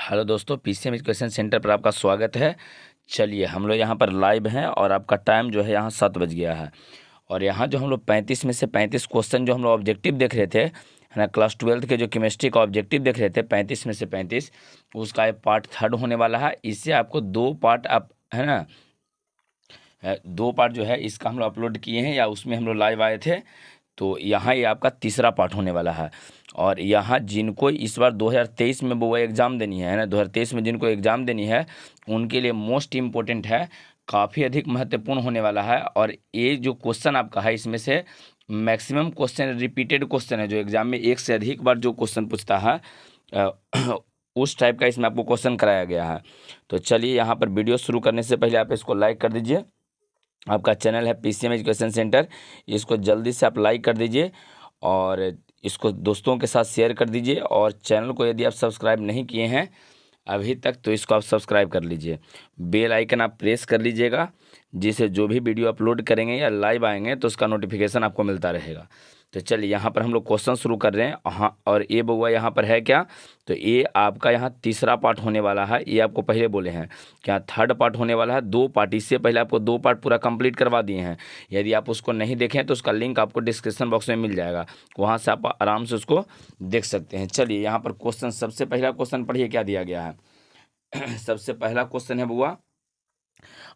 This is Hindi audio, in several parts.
हेलो दोस्तों, पीसीएम एजुकेशन सेंटर पर आपका स्वागत है। चलिए हम लोग यहाँ पर लाइव हैं और आपका टाइम जो है यहाँ 7 बज गया है। और यहाँ जो हम लोग 35 में से 35 क्वेश्चन जो हम लोग ऑब्जेक्टिव देख रहे थे, है ना, क्लास 12 के जो केमिस्ट्री का ऑब्जेक्टिव देख रहे थे 35 में से 35, उसका एक पार्ट 3 होने वाला है। इससे आपको 2 पार्ट आप, है ना, 2 पार्ट जो है इसका हम लोग अपलोड किए हैं या उसमें हम लोग लाइव आए थे। तो यहाँ ये आपका तीसरा पार्ट होने वाला है। और यहाँ जिनको इस बार 2023 में वो एग्ज़ाम देनी है ना, 2023 में जिनको एग्ज़ाम देनी है उनके लिए मोस्ट इम्पोर्टेंट है, काफ़ी अधिक महत्वपूर्ण होने वाला है। और ये जो क्वेश्चन आपका है इसमें से मैक्सिमम क्वेश्चन रिपीटेड क्वेश्चन है, जो एग्ज़ाम में एक से अधिक बार जो क्वेश्चन पूछता है उस टाइप का इसमें आपको क्वेश्चन कराया गया है। तो चलिए यहाँ पर वीडियो शुरू करने से पहले आप इसको लाइक कर दीजिए। आपका चैनल है पीसीएम एजुकेशन सेंटर, इसको जल्दी से आप लाइक कर दीजिए और इसको दोस्तों के साथ शेयर कर दीजिए। और चैनल को यदि आप सब्सक्राइब नहीं किए हैं अभी तक तो इसको आप सब्सक्राइब कर लीजिए। बेल आइकन आप प्रेस कर लीजिएगा, जिससे जो भी वीडियो अपलोड करेंगे या लाइव आएंगे तो उसका नोटिफिकेशन आपको मिलता रहेगा। तो चलिए यहाँ पर हम लोग क्वेश्चन शुरू कर रहे हैं। हाँ, और ये बउआ यहाँ पर है क्या, तो ये आपका यहाँ तीसरा पार्ट होने वाला है। ये आपको पहले बोले हैं क्या 3rd पार्ट होने वाला है। 2 पार्ट, इससे पहले आपको 2 पार्ट पूरा कंप्लीट करवा दिए हैं। यदि आप उसको नहीं देखें तो उसका लिंक आपको डिस्क्रिप्शन बॉक्स में मिल जाएगा, वहाँ से आप आराम से उसको देख सकते हैं। चलिए यहाँ पर क्वेश्चन, सबसे पहला क्वेश्चन पढ़िए क्या दिया गया है। सबसे पहला क्वेश्चन है बुआ,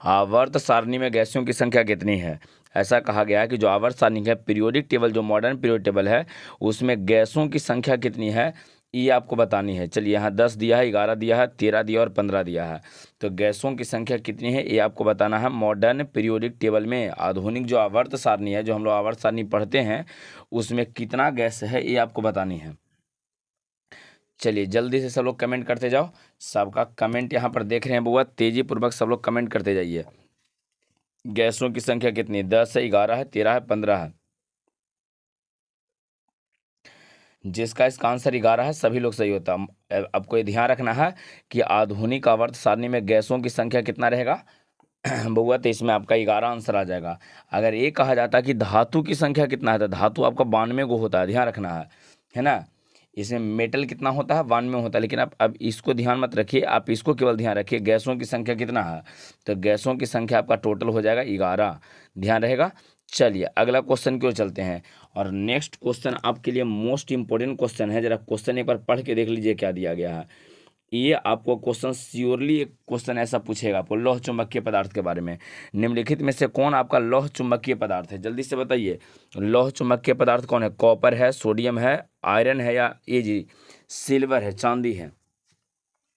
आवर्त सारणी में गैसों की संख्या कितनी है। ऐसा कहा गया है कि जो आवर्त सारणी है, पीरियोडिक टेबल, जो मॉडर्न पीरियोडिक टेबल है, उसमें गैसों की संख्या कितनी है ये आपको बतानी है। चलिए यहाँ 10 दिया है, 11 दिया है, 13 दिया और 15 दिया है। तो गैसों की संख्या कितनी है ये आपको बताना है। मॉडर्न पीरियोडिक टेबल में आधुनिक जो आवर्त सारणी है, जो हम लोग आवर्त सारणी पढ़ते हैं, उसमें कितना गैस है ये आपको बतानी है। चलिए जल्दी से सब लोग कमेंट करते जाओ। सबका कमेंट यहाँ पर देख रहे हैं बुआ, तेजी पूर्वक सब लोग कमेंट करते जाइए। गैसों की संख्या कितनी है, 10 है, 11 है, 13 है, 15 है। जिसका इसका आंसर 11 है सभी लोग सही होता। आपको ये ध्यान रखना है कि आधुनिक आवर्त सारणी में गैसों की संख्या कितना रहेगा बउआ, तो इसमें आपका 11 आंसर आ जाएगा। अगर ये कहा जाता कि धातु की संख्या कितना है, तो धातु आपका 92 गो होता है, ध्यान रखना है ना। इसमें मेटल कितना होता है, 92 होता है। लेकिन आप अब इसको ध्यान मत रखिए, आप इसको केवल ध्यान रखिए गैसों की संख्या कितना है। तो गैसों की संख्या आपका टोटल हो जाएगा 11, ध्यान रहेगा। चलिए अगला क्वेश्चन की ओर चलते हैं। और नेक्स्ट क्वेश्चन आपके लिए मोस्ट इंपॉर्टेंट क्वेश्चन है। जरा क्वेश्चन एक बार पढ़ के देख लीजिए क्या दिया गया है। ये आपको क्वेश्चन श्योरली एक क्वेश्चन ऐसा पूछेगा आपको लौह चुंबकीय पदार्थ के बारे में। निम्नलिखित में से कौन आपका लौह चुंबकीय पदार्थ है, जल्दी से बताइए। लौह चुंबकीय पदार्थ कौन है, कॉपर है, सोडियम है, आयरन है, या ये जी सिल्वर है, चांदी है।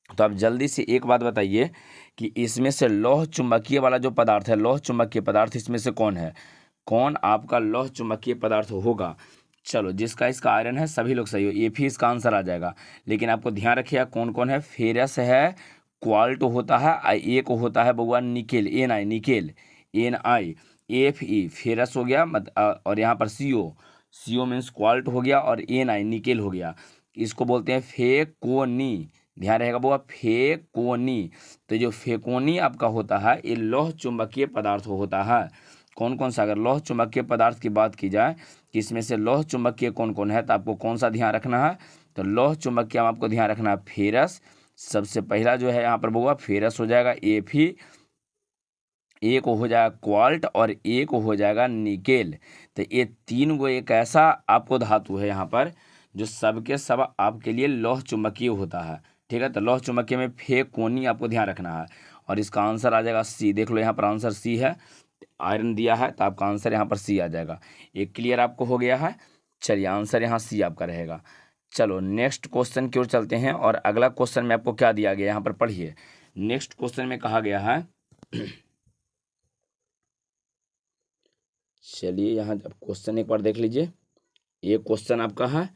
तो आप जल्दी से एक बात बताइए कि इसमें से लौह चुंबकीय वाला जो पदार्थ है, लौह चुंबकीय पदार्थ, इसमें से कौन है, कौन आपका लौह चुंबकीय पदार्थ होगा। चलो जिसका इसका आयरन है सभी लोग सही हो, ये भी इसका आंसर आ जाएगा। लेकिन आपको ध्यान रखिएगा कौन कौन है। फेरस है, क्वाल्ट होता है, एक होता है बउआ निकेल, एन आई, निकेल, एन आई, एफ ई फेरस हो गया और यहाँ पर सी ओ, सी ओ मीन्स क्वाल्ट हो गया, और एन आई निकेल हो गया। इसको बोलते हैं फेकोनी, ध्यान रहेगा बउआ, फेकोनी। तो जो फेकोनी आपका होता है ये लौह चुंबकीय पदार्थ होता है। कौन कौन सा, अगर लौह चुंबकीय पदार्थ की बात की जाए कि इसमें से लौह चुंबकीय कौन कौन है, तो आपको कौन सा ध्यान रखना है, तो लौह चुंबकीय में आपको ध्यान रखना है फेरस। सबसे पहला जो है यहाँ पर बउआ फेरस हो जाएगा, एफ ही, एक हो जाएगा क्वाल्ट और एक हो जाएगा निकेल। तो ये 3 गो एक ऐसा आपको धातु है यहाँ पर जो सबके सब आपके लिए लौह चुंबकीय होता है। ठीक है, तो लौह चुंबकीय में फेकोनी आपको ध्यान रखना है। और इसका आंसर आ जाएगा सी, देख लो यहाँ पर आंसर सी है, आयरन दिया है तो आपका आंसर यहाँ पर सी आ जाएगा। एक क्लियर आपको हो गया है। चलिए आंसर यहाँ सी आपका रहेगा। चलो नेक्स्ट क्वेश्चन की ओर चलते हैं। और अगला क्वेश्चन में आपको क्या दिया गया यहाँ पर पढ़िए। नेक्स्ट क्वेश्चन में कहा गया है चलिए यहाँ आप क्वेश्चन एक बार देख लीजिए। ये क्वेश्चन आपका है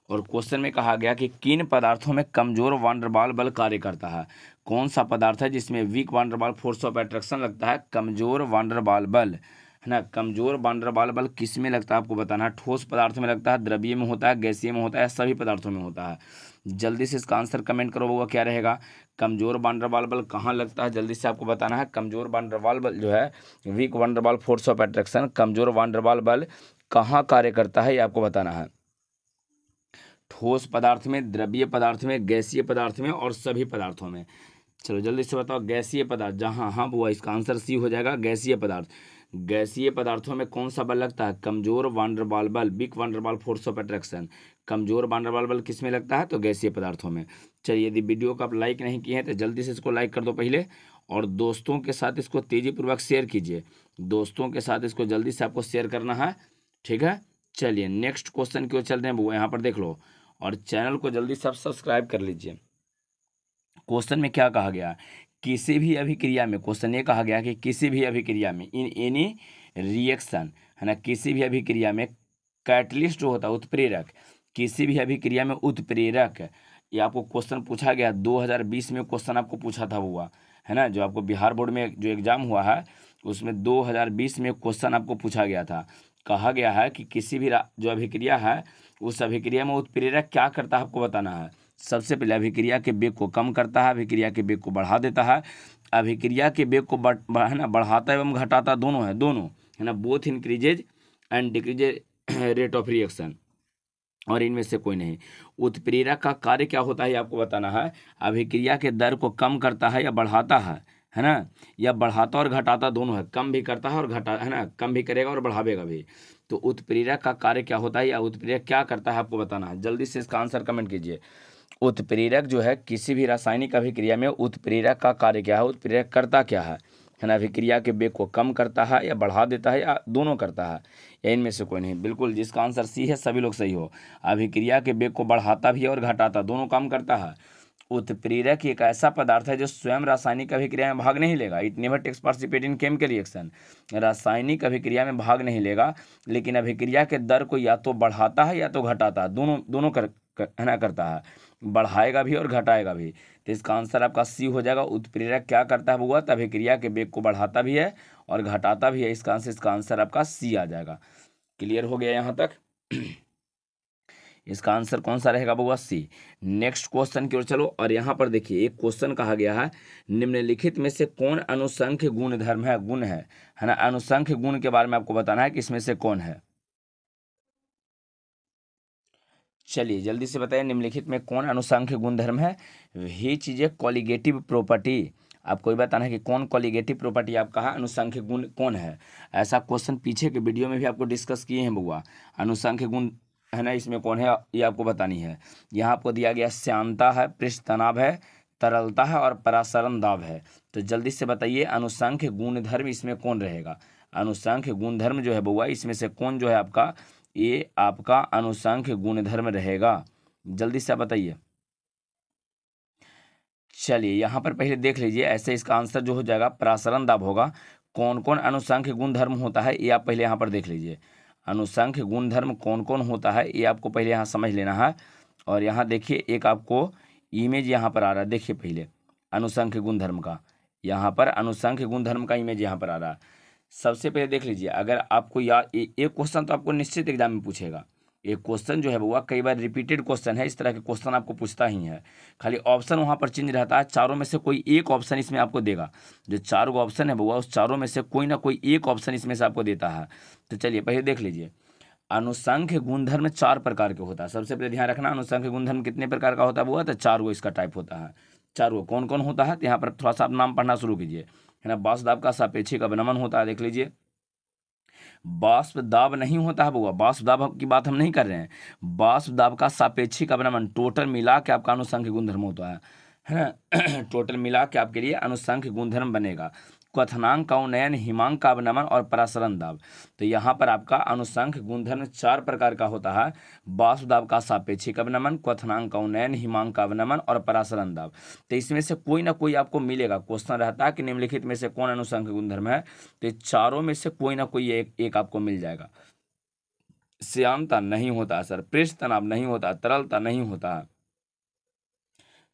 और क्वेश्चन में कहा गया कि किन पदार्थों में कमजोर वांडरवाल बल कार्य करता है। कौन सा पदार्थ है जिसमें weak van der Waals force of attraction लगता है, कमजोर वांडरवाल बल, है ना। कमजोर वांडरवाल बल किस में लगता है आपको बताना है। ठोस पदार्थ में लगता है, द्रव्य में होता है, गैसीय में होता है, सभी पदार्थों में होता है। जल्दी से इसका आंसर कमेंट करो वो क्या रहेगा। कमजोर वांडरवाल बल कहाँ लगता है, जल्दी से आपको बताना है। कमजोर वांडरवाल बल जो है, weak van der Waals force of attraction, कमजोर वांडरवाल बल कहाँ कार्य करता है ये आपको बताना है। ठोस पदार्थ में, द्रवीय पदार्थ में, गैसीय पदार्थ में और सभी पदार्थों में। चलो जल्दी से बताओ गैसीय पदार्थ, जहाँ हाँ बुआ इसका आंसर सी हो जाएगा, गैसीय पदार्थ। गैसीय पदार्थों में कौन सा बल लगता है? कमजोर वांडरवाल बल, weak van der Waals force of attraction. कमजोर वांडरवाल बल किस में लगता है? तो गैसीय पदार्थों में। चलिए, यदि वीडियो को आप लाइक नहीं किए हैं तो जल्दी से इसको लाइक कर दो पहले, और दोस्तों के साथ इसको तेजीपूर्वक शेयर कीजिए। दोस्तों के साथ इसको जल्दी से आपको शेयर करना है, ठीक है। चलिए नेक्स्ट क्वेश्चन की ओर चलते हैं बुआ, यहाँ पर देख लो, और चैनल को जल्दी से सब्सक्राइब कर लीजिए। क्वेश्चन में क्या कहा गया? किसी भी अभिक्रिया में, क्वेश्चन ये कहा गया कि किसी भी अभिक्रिया में, इन एनी रिएक्शन, है ना, किसी भी अभिक्रिया में कैटलिस्ट जो होता है, उत्प्रेरक, किसी भी अभिक्रिया में उत्प्रेरक, ये आपको क्वेश्चन पूछा गया 2020 में, क्वेश्चन आपको पूछा था हुआ, है ना, जो आपको बिहार बोर्ड में जो एग्जाम हुआ है उसमें 2020 में क्वेश्चन आपको पूछा गया था। कहा गया है कि किसी भी जो अभिक्रिया है उस अभिक्रिया में उत्प्रेरक क्या करता है, आपको बताना है। सबसे पहले अभिक्रिया के वेग को कम करता है, अभिक्रिया के वेग को बढ़ा देता है, अभिक्रिया के वेग को है ना बढ़ाता एवं घटाता दोनों है, दोनों, है ना, both increases and decreases rate of reaction, और इनमें से कोई नहीं। उत्प्रेरक का कार्य क्या होता है आपको बताना है। अभिक्रिया के दर को कम करता है या बढ़ाता है ना, या बढ़ाता और घटाता दोनों है, कम भी करता है और घटा, है ना, कम भी करेगा और बढ़ावेगा भी। तो उत्प्रेरक का कार्य क्या होता है या उत्प्रेरक क्या करता है आपको बताना है। जल्दी से इसका आंसर कमेंट कीजिए। उत्प्रेरक जो है किसी भी रासायनिक अभिक्रिया में उत्प्रेरक का कार्य क्या है, उत्प्रेरक करता क्या है ना, अभिक्रिया के वेग को कम करता है या बढ़ा देता है या दोनों करता है, या इनमें से कोई नहीं। बिल्कुल, जिसका आंसर सी है सभी लोग सही हो। अभिक्रिया के वेग को बढ़ाता भी है और घटाता, दोनों काम करता है। उत्प्रेरक एक ऐसा पदार्थ है जो स्वयं रासायनिक अभिक्रिया में भाग नहीं लेगा। It never takes participate in chemical reaction. रासायनिक अभिक्रिया में भाग नहीं लेगा, लेकिन अभिक्रिया के दर को या तो बढ़ाता है या तो घटाता है, दोनों है ना करता है, बढ़ाएगा भी और घटाएगा भी। तो इसका आंसर आपका सी हो जाएगा। उत्प्रेरक क्या करता है बुआ? तो अभिक्रिया के वेग को बढ़ाता भी है और घटाता भी है। इसका आंसर आपका सी आ जाएगा। क्लियर हो गया यहाँ तक? इसका आंसर कौन सा रहेगा बुआ? सी। नेक्स्ट क्वेश्चन की ओर चलो, और यहाँ पर देखिए एक क्वेश्चन कहा गया है, निम्नलिखित में से कौन अनुसंख्य गुण धर्म है, गुण है ना, अनुसंख्य गुण के बारे में आपको बताना है कि इसमें से कौन है। चलिए जल्दी से बताइए, निम्नलिखित में कौन अनुसंख्य गुण धर्म है। ये चीजें कॉलिगेटिव प्रॉपर्टी, आपको ये बताना है कि कौन कॉलिगेटिव प्रॉपर्टी आपका है, अनुसंख्य गुण कौन है। ऐसा क्वेश्चन पीछे के वीडियो में भी आपको डिस्कस किए हैं बुआ। अनुसंख्य गुण है ना, इसमें कौन है ये आपको बतानी है। यहाँ आपको दिया गया श्यानता है, पृष्ठ तनाव है, तरलता है और परासरण दाब है। तो जल्दी से बताइए अनुसंख्य गुणधर्म इसमें कौन रहेगा। अनुसंख्य गुणधर्म जो है बुआ, इसमें से कौन जो है आपका, ये आपका अनुसंख्य गुणधर्म रहेगा। जल्दी से बताइए। चलिए यहाँ पर पहले देख लीजिए, ऐसे इसका आंसर जो हो जाएगा परासरण दाब होगा। कौन कौन अनुसंख्य गुणधर्म होता है ये आप पहले यहाँ पर देख लीजिए। अनुसंख्य गुणधर्म कौन कौन होता है ये आपको पहले यहाँ समझ लेना है। और यहाँ देखिए एक आपको इमेज यहाँ पर आ रहा है, देखिए पहले अनुसंख्य गुणधर्म का, यहाँ पर अनुसंख्य गुणधर्म का इमेज यहाँ पर आ रहा है। सबसे पहले देख लीजिए, अगर आपको एक क्वेश्चन तो आपको निश्चित एग्जाम में पूछेगा। एक क्वेश्चन जो है वो कई बार रिपीटेड क्वेश्चन है, इस तरह के क्वेश्चन आपको पूछता ही है। खाली ऑप्शन वहाँ पर चेंज रहता है, चारों में से कोई एक ऑप्शन इसमें आपको देगा। जो चार गो ऑप्शन है वो उस चारों में से कोई ना कोई एक ऑप्शन इसमें से आपको देता है। तो चलिए पहले देख लीजिए, अनुसंख्य गुणधर्म 4 प्रकार के होता है। सबसे पहले ध्यान रखना, अनुसंख्य गुणधर्म कितने प्रकार का होता है वो? तो 4 गो इसका टाइप होता है। 4 गो कौन कौन होता है? तो यहाँ पर थोड़ा सा आप नाम पढ़ना शुरू कीजिए, है ना। वाष्प दाब का सापेक्षिक अवनमन होता है, देख लीजिए। वाष्प दाब नहीं होता है बुआ, वाष्प दाब की बात हम नहीं कर रहे हैं। वाष्प दाब का सापेक्षिक अवनमन टोटल मिला के आपका अनुसंख्य गुणधर्म होता है ना। टोटल मिला के आपके लिए अनुसंख्य गुणधर्म बनेगा। क्वथनांक का उन्नयन, हिमांक का अवनमन और परासरण दाब। तो यहाँ पर आपका अनुसंख्य गुणधर्म 4 प्रकार का होता है। वाष्प दाब का सापेक्षिक अवनमन, क्वथनांक का उन्नयन, हिमांक का अवनमन और परासरण दाब। तो इसमें से कोई ना कोई आपको मिलेगा। क्वेश्चन रहता है कि निम्नलिखित में से कौन अनुसंख्य गुणधर्म है, तो ये चारों में से कोई ना कोई एक आपको मिल जाएगा। श्यानता नहीं होता सर, पृष्ठ तनाव नहीं होता, तरलता नहीं होता,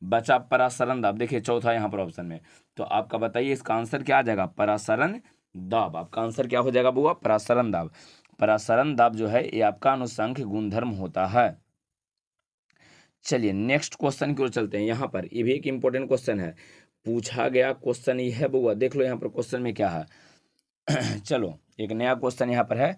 बचा परासरण दाब। देखिए चौथा यहाँ पर ऑप्शन में, तो आपका बताइए इसका आंसर क्या आ जाएगा? परासरण दाब। आपका आंसर क्या हो जाएगा बुआ? परासरण दाब। परासरण दाब जो है ये आपका अनुसंख्य गुणधर्म होता है। चलिए नेक्स्ट क्वेश्चन की ओर चलते हैं। यहाँ पर ये भी एक इंपॉर्टेंट क्वेश्चन है, पूछा गया क्वेश्चन ये है बुआ, देख लो यहाँ पर क्वेश्चन में क्या है। चलो एक नया क्वेश्चन यहाँ पर है,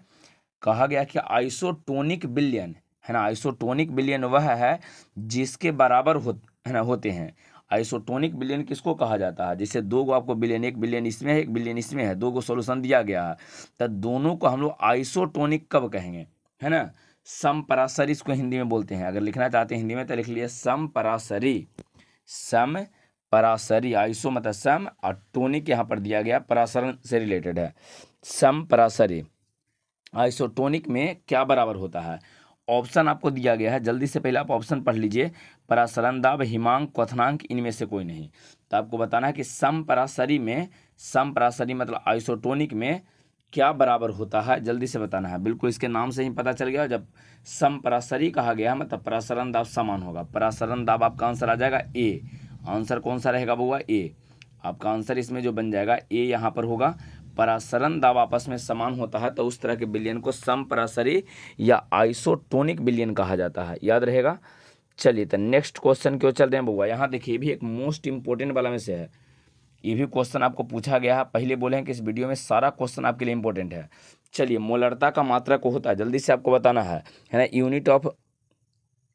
कहा गया कि आइसोटोनिक विलयन है ना। आइसोटोनिक विलयन वह है जिसके बराबर है ना होते हैं। आइसोटोनिक विलयन किसको कहा जाता है? जैसे दो गो आपको विलयन, एक विलयन इसमें है एक विलयन इसमें है, दो गो सॉल्यूशन दिया गया है, तो दोनों को हम लोग आइसोटोनिक कब कहेंगे? है ना, समपरासरी इसको हिंदी में बोलते हैं। अगर लिखना चाहते हैं हिंदी में तो लिख लिए समपरासरी। समपरासरी, आइसो मतलब सम और टोनिक यहाँ पर दिया गया परासरण से रिलेटेड है। समपरासरी आइसोटोनिक में क्या बराबर होता है? ऑप्शन आपको दिया गया है, जल्दी से पहले आप ऑप्शन पढ़ लीजिए। परासरण दाब, हिमांक, क्वथनांक, इनमें से कोई नहीं। तो आपको बताना है कि समपरासरी में, समपरासरी मतलब आइसोटोनिक में क्या बराबर होता है, जल्दी से बताना है। बिल्कुल इसके नाम से ही पता चल गया, जब समपरासरी कहा गया मतलब परासरण दाब समान होगा। परासरण दाब आपका आंसर आ जाएगा ए। आंसर कौन सा रहेगा बउआ? ए। आपका आंसर इसमें जो बन जाएगा ए यहाँ पर होगा। परासरण दाब आपस में समान होता है तो उस तरह के विलयन को समपरासरी या आइसोटोनिक विलयन कहा जाता है, याद रहेगा। चलिए तो नेक्स्ट क्वेश्चन क्यों चल रहे हैं बउआ? यहाँ देखिए, ये भी एक मोस्ट इंपॉर्टेंट वाला में से है। ये भी क्वेश्चन आपको पूछा गया है, पहले बोले हैं कि इस वीडियो में सारा क्वेश्चन आपके लिए इंपॉर्टेंट है। चलिए, मोलरता का मात्रा को होता है, जल्दी से आपको बताना है ना, यूनिट ऑफ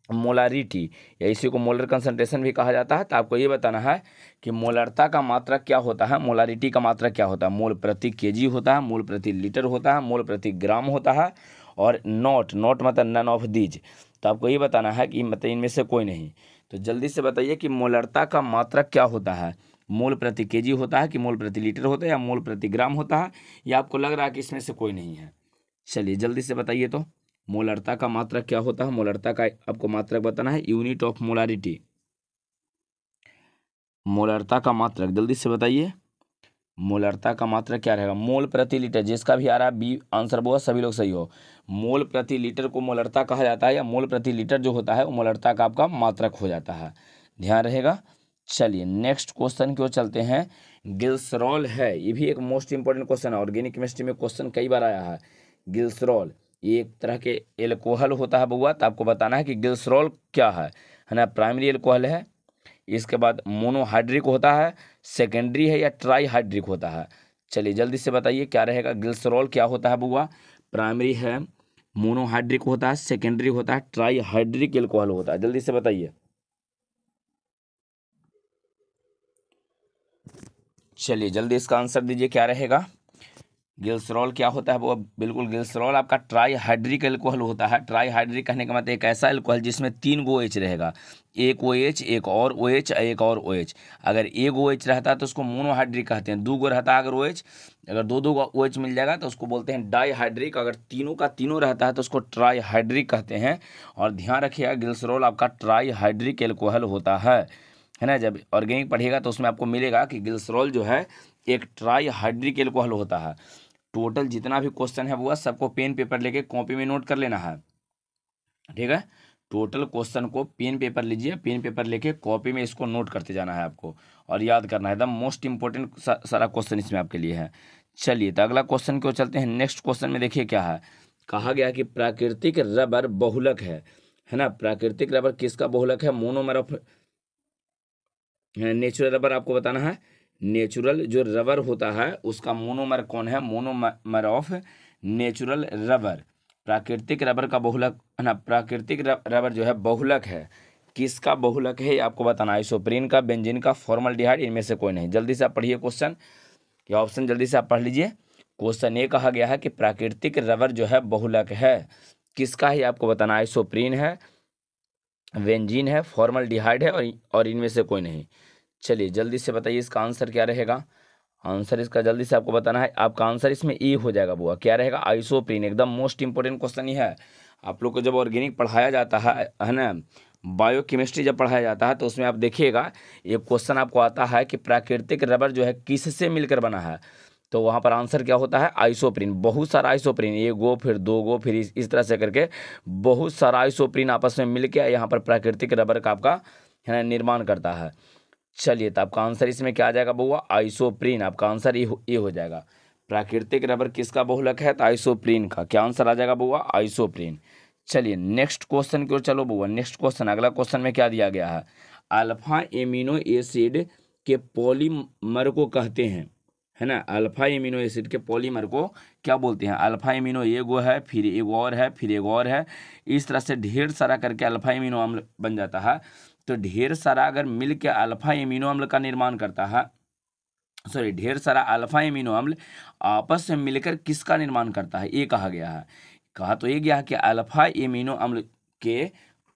मोलारिटी या इसी को मोलर कंसंट्रेशन भी कहा जाता है। तो आपको ये बताना है कि मोलरता का मात्रा क्या होता है, मोलारिटी का मात्रा क्या होता है। मोल प्रति केजी होता है, मोल प्रति लीटर होता है, मोल प्रति ग्राम होता है, और नॉट मतलब नन ऑफ दीज। तो आपको ये बताना है कि मतलब इनमें से कोई नहीं। तो जल्दी से बताइए कि मोलरता का मात्रा क्या होता है, मोल प्रति केजी होता है कि मोल प्रति लीटर होता है या मोल प्रति ग्राम होता है, या आपको लग रहा है कि इसमें से कोई नहीं है? चलिए जल्दी से बताइए तो मोलरता का मात्रक क्या होता है। मोलरता का आपको मात्रक बताना है, यूनिट ऑफ मोलारिटी। मोलरता का मात्रक जल्दी से बताइए, मोलरता का मात्रक क्या रहेगा? मोल प्रति लीटर। जिसका भी आ रहा है बी आंसर बोला, सभी लोग सही हो। मोल प्रति लीटर को मोलरता कहा जाता है, या मोल प्रति लीटर जो होता है वो मोलरता का आपका मात्रक हो जाता है, ध्यान रहेगा। चलिए नेक्स्ट क्वेश्चन क्यों चलते हैं। ग्लिसरॉल है, ये भी एक मोस्ट इंपॉर्टेंट क्वेश्चन है, ऑर्गेनिक केमिस्ट्री में क्वेश्चन कई बार आया है। ग्लिसरॉल ये एक तरह के एल्कोहल होता है बउआ। तो आपको बताना है कि ग्लिसरॉल क्या है ना। प्राइमरी एल्कोहल है, इसके बाद मोनोहाइड्रिक होता है, सेकेंडरी है या ट्राई हाइड्रिक होता है। चलिए जल्दी से बताइए क्या रहेगा। ग्लिसरॉल क्या होता है बउआ? प्राइमरी है, मोनोहाइड्रिक होता है, सेकेंडरी होता है, ट्राई हाइड्रिक एल्कोहल होता है, जल्दी से बताइए। चलिए जल्दी इसका आंसर दीजिए, क्या रहेगा? ग्लिसरॉल क्या होता है वो? बिल्कुल, ग्लिसरॉल आपका ट्राई हाइड्रिक एल्कोहल होता है। ट्राई हाइड्रिक कहने का मतलब एक ऐसा एल्कोहल जिसमें 3 गो OH रहेगा, एक OH, एक और OH, एक और OH। अगर एक OH रहता है तो उसको मोनोहाइड्रिक कहते हैं। 2 गो रहता है अगर OH, अगर दो OH मिल जाएगा तो उसको बोलते हैं डाई हाइड्रिक। अगर तीनों का तीनों रहता है तो उसको ट्राई हाइड्रिक कहते हैं। और ध्यान रखिएगा, ग्लिसरॉल आपका ट्राई हाइड्रिक एल्कोहल होता है ना। जब ऑर्गेनिक पढ़िएगा तो उसमें आपको मिलेगा कि ग्लिसरॉल जो है एक ट्राई हाइड्रिक एल्कोहल होता है। टोटल जितना भी क्वेश्चन है वो सबको पेन पेपर लेके कॉपी में नोट कर लेना है, ठीक है। टोटल क्वेश्चन को पेन पेपर लीजिए, पेन पेपर लेके कॉपी में इसको नोट करते जाना है आपको और याद करना है। एकदम मोस्ट इंपॉर्टेंट सारा क्वेश्चन इसमें आपके लिए है। चलिए तो अगला क्वेश्चन क्यों चलते हैं। नेक्स्ट क्वेश्चन में देखिए क्या है, कहा गया कि प्राकृतिक रबर बहुलक है ना। प्राकृतिक रबर किसका बहुलक है? मोनोमर ऑफ नेचुरल रबर आपको बताना है। नेचुरल जो रबर होता है उसका मोनोमर कौन है? Monomer of natural rubber. प्राकृतिक रबर का बहुलक है ना। प्राकृतिक रबर जो है बहुलक है, किसका बहुलक है ये आपको बताना है। आइसोप्रीन का, बेंजीन का, फॉर्मल्डिहाइड, इनमें से कोई नहीं। जल्दी से आप पढ़िए क्वेश्चन, ये ऑप्शन जल्दी से आप पढ़ लीजिए। क्वेश्चन ये कहा गया है कि प्राकृतिक रबर जो है बहुलक है, किसका है आपको बताना। आइसोप्रीन है, बेंजीन है, फॉर्मल्डिहाइड है और इनमें से कोई नहीं। चलिए जल्दी से बताइए इसका आंसर क्या रहेगा। आंसर इसका जल्दी से आपको बताना है। आपका आंसर इसमें ई हो जाएगा बुआ, क्या रहेगा? आइसोप्रीन। एकदम मोस्ट इंपॉर्टेंट क्वेश्चन ही है। आप लोग को जब ऑर्गेनिक पढ़ाया जाता है ना, बायोकेमिस्ट्री जब पढ़ाया जाता है तो उसमें आप देखिएगा एक क्वेश्चन आपको आता है कि प्राकृतिक रबर जो है किससे मिलकर बना है, तो वहाँ पर आंसर क्या होता है? आइसोप्रीन। बहुत सारा आइसोप्रीन, 1 गो फिर 2 गो फिर इस तरह से करके बहुत सारा आइसोप्रीन आपस में मिल के यहाँ पर प्राकृतिक रबर का आपका है ना निर्माण करता है। चलिए तो आपका आंसर इसमें क्या आ जाएगा बउआ? आइसोप्रीन। आपका आंसर ये हो जाएगा। प्राकृतिक रबर किसका बहुलक है? तो आइसोप्रीन का। क्या आंसर आ जाएगा बउआ? आइसोप्रीन। चलिए नेक्स्ट क्वेश्चन की ओर चलो बउआ। नेक्स्ट क्वेश्चन, अगला क्वेश्चन में क्या दिया गया है? अल्फा एमिनो एसिड के पॉलीमर को कहते हैं है ना, अल्फा एमिनो एसिड के पॉलीमर को क्या बोलते हैं? अल्फा एमिनो एगो है, फिर एक और है, फिर एक और है, इस तरह से ढेर सारा करके अल्फा एमिनो अम्ल बन जाता है। तो ढेर सारा अगर मिल के अल्फा एमिनो अम्ल का निर्माण करता है, सॉरी, ढेर सारा अल्फा एमिनो अम्ल आपस में मिलकर किसका निर्माण करता है, ये कहा गया है। कहा तो ये गया है कि अल्फा एमिनो अम्ल के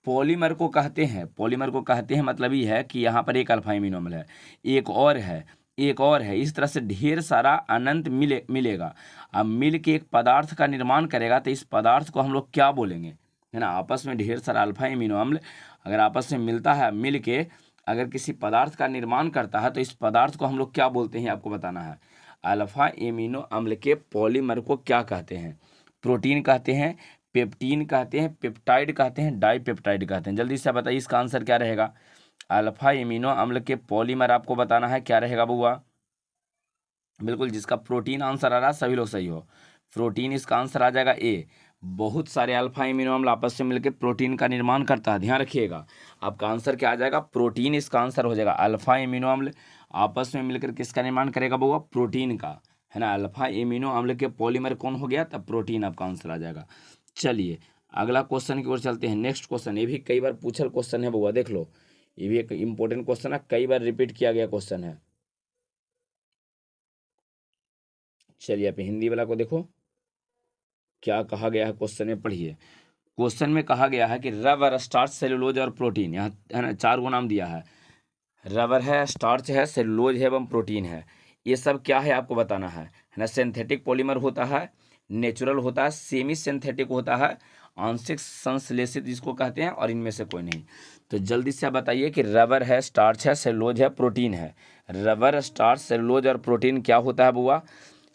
पॉलीमर को कहते हैं, पॉलीमर को कहते हैं, मतलब ये है कि यहाँ पर एक अल्फा एमिनो अम्ल है, एक और है, एक और है, इस तरह से ढेर सारा अनंत मिलेगा। अब मिल के एक पदार्थ का निर्माण करेगा, तो इस पदार्थ को हम लोग क्या बोलेंगे, है ना। आपस में ढेर सारा अल्फा एमिनो अम्ल अगर आपस में मिलता है, मिल के अगर किसी पदार्थ का निर्माण करता है, तो इस पदार्थ को हम लोग क्या बोलते हैं, आपको बताना है। अल्फा एमिनो अम्ल के पॉलीमर को क्या कहते हैं? प्रोटीन कहते हैं, पेप्टीन कहते हैं, पेप्टाइड कहते हैं, डाइपेप्टाइड कहते हैं। जल्दी से बताइए इसका आंसर क्या रहेगा। अल्फा एमिनो अम्ल के पॉलीमर आपको बताना है, क्या रहेगा बुआ? बिल्कुल, जिसका प्रोटीन आंसर आ रहा है सभी लोग सही हो। प्रोटीन इसका आंसर आ जाएगा ए। बहुत सारे अल्फा एमिनो अम्ल आपस में मिलकर प्रोटीन का निर्माण करता है, ध्यान रखिएगा। आपका आंसर क्या आ जाएगा? प्रोटीन इसका आंसर हो जाएगा। अल्फा एमिनो अम्ल आपस में मिलकर किसका निर्माण करेगा बुआ? प्रोटीन का, है ना। अल्फा एमिनो अम्ल के पॉलीमर कौन हो गया? तब प्रोटीन आपका आंसर आ जाएगा। चलिए अगला क्वेश्चन की ओर चलते हैं। नेक्स्ट क्वेश्चन, ये भी कई बार पूछल क्वेश्चन है बुआ, देख लो, ये भी एक इंपॉर्टेंट क्वेश्चन है, कई बार रिपीट किया गया क्वेश्चन है। चलिए आप हिंदी वाला को देखो क्या कहा गया है क्वेश्चन में, पढ़िए। क्वेश्चन में कहा गया है कि रबर, स्टार्च, सेलुलोज और प्रोटीन, यहाँ है ना 4 गो नाम दिया है। रबर है, स्टार्च है, सेलुलोज है एवं प्रोटीन है। ये सब क्या है आपको बताना है ना। सिंथेटिक पॉलीमर होता है, नेचुरल होता है, सेमी सिंथेटिक होता है, आंशिक संश्लेषित जिसको कहते हैं, और इनमें से कोई नहीं। तो जल्दी से आप बताइए कि रबर है, स्टार्च है, सेलुलोज है, प्रोटीन है। रबर, स्टार्च, सेलुलोज और प्रोटीन क्या होता है बुआ?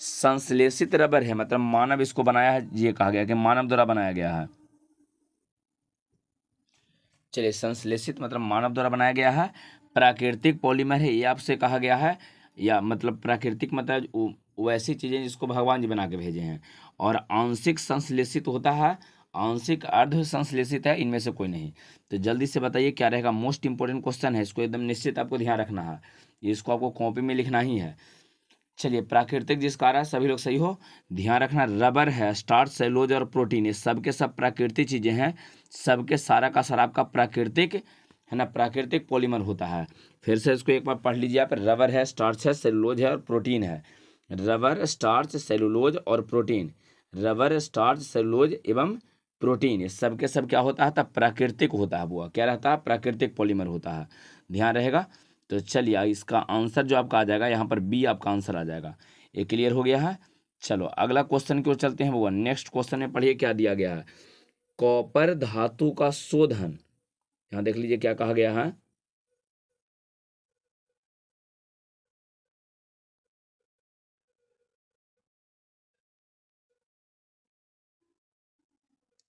संश्लेषित रबर है, मतलब मानव इसको बनाया है, ये कहा गया कि मानव द्वारा बनाया गया है। चलिए, संश्लेषित मतलब मानव द्वारा बनाया गया है। प्राकृतिक पॉलीमर है, ये आपसे कहा गया है, या मतलब प्राकृतिक मतलब वैसी चीज़ें जिसको भगवान जी बना के भेजे हैं। और आंशिक संश्लेषित होता है, आंशिक अर्ध संश्लेषित है, इनमें से कोई नहीं। तो जल्दी से बताइए क्या रहेगा। मोस्ट इंपॉर्टेंट क्वेश्चन है, इसको एकदम निश्चित आपको ध्यान रखना है, इसको आपको कॉपी में लिखना ही है। चलिए, प्राकृतिक जिसका आ रहा है सभी लोग सही हो। ध्यान रखना, रबर है, स्टार्च, सेलुलोज और प्रोटीन, ये सब के सब प्राकृतिक चीज़ें हैं, सबके सारा का सारा आपका प्राकृतिक, है ना, प्राकृतिक पॉलीमर होता है। फिर से इसको एक बार पढ़ लीजिए आप। रबर है, स्टार्च है, सेलुलोज है और प्रोटीन है। रबर, स्टार्च, सेलुलोज और प्रोटीन, रबर, स्टार्च, सेलुलोज एवं प्रोटीन, ये सब के सब क्या होता है? तब प्राकृतिक होता है बुआ, क्या रहता है? प्राकृतिक पॉलीमर होता है, ध्यान रहेगा। तो चलिए इसका आंसर जो आपका आ जाएगा यहाँ पर बी आपका आंसर आ जाएगा। ये क्लियर हो गया है। चलो अगला क्वेश्चन की ओर चलते हैं बुआ। नेक्स्ट क्वेश्चन में पढ़िए क्या दिया गया है। कॉपर धातु का शोधन, यहाँ देख लीजिए क्या कहा गया है।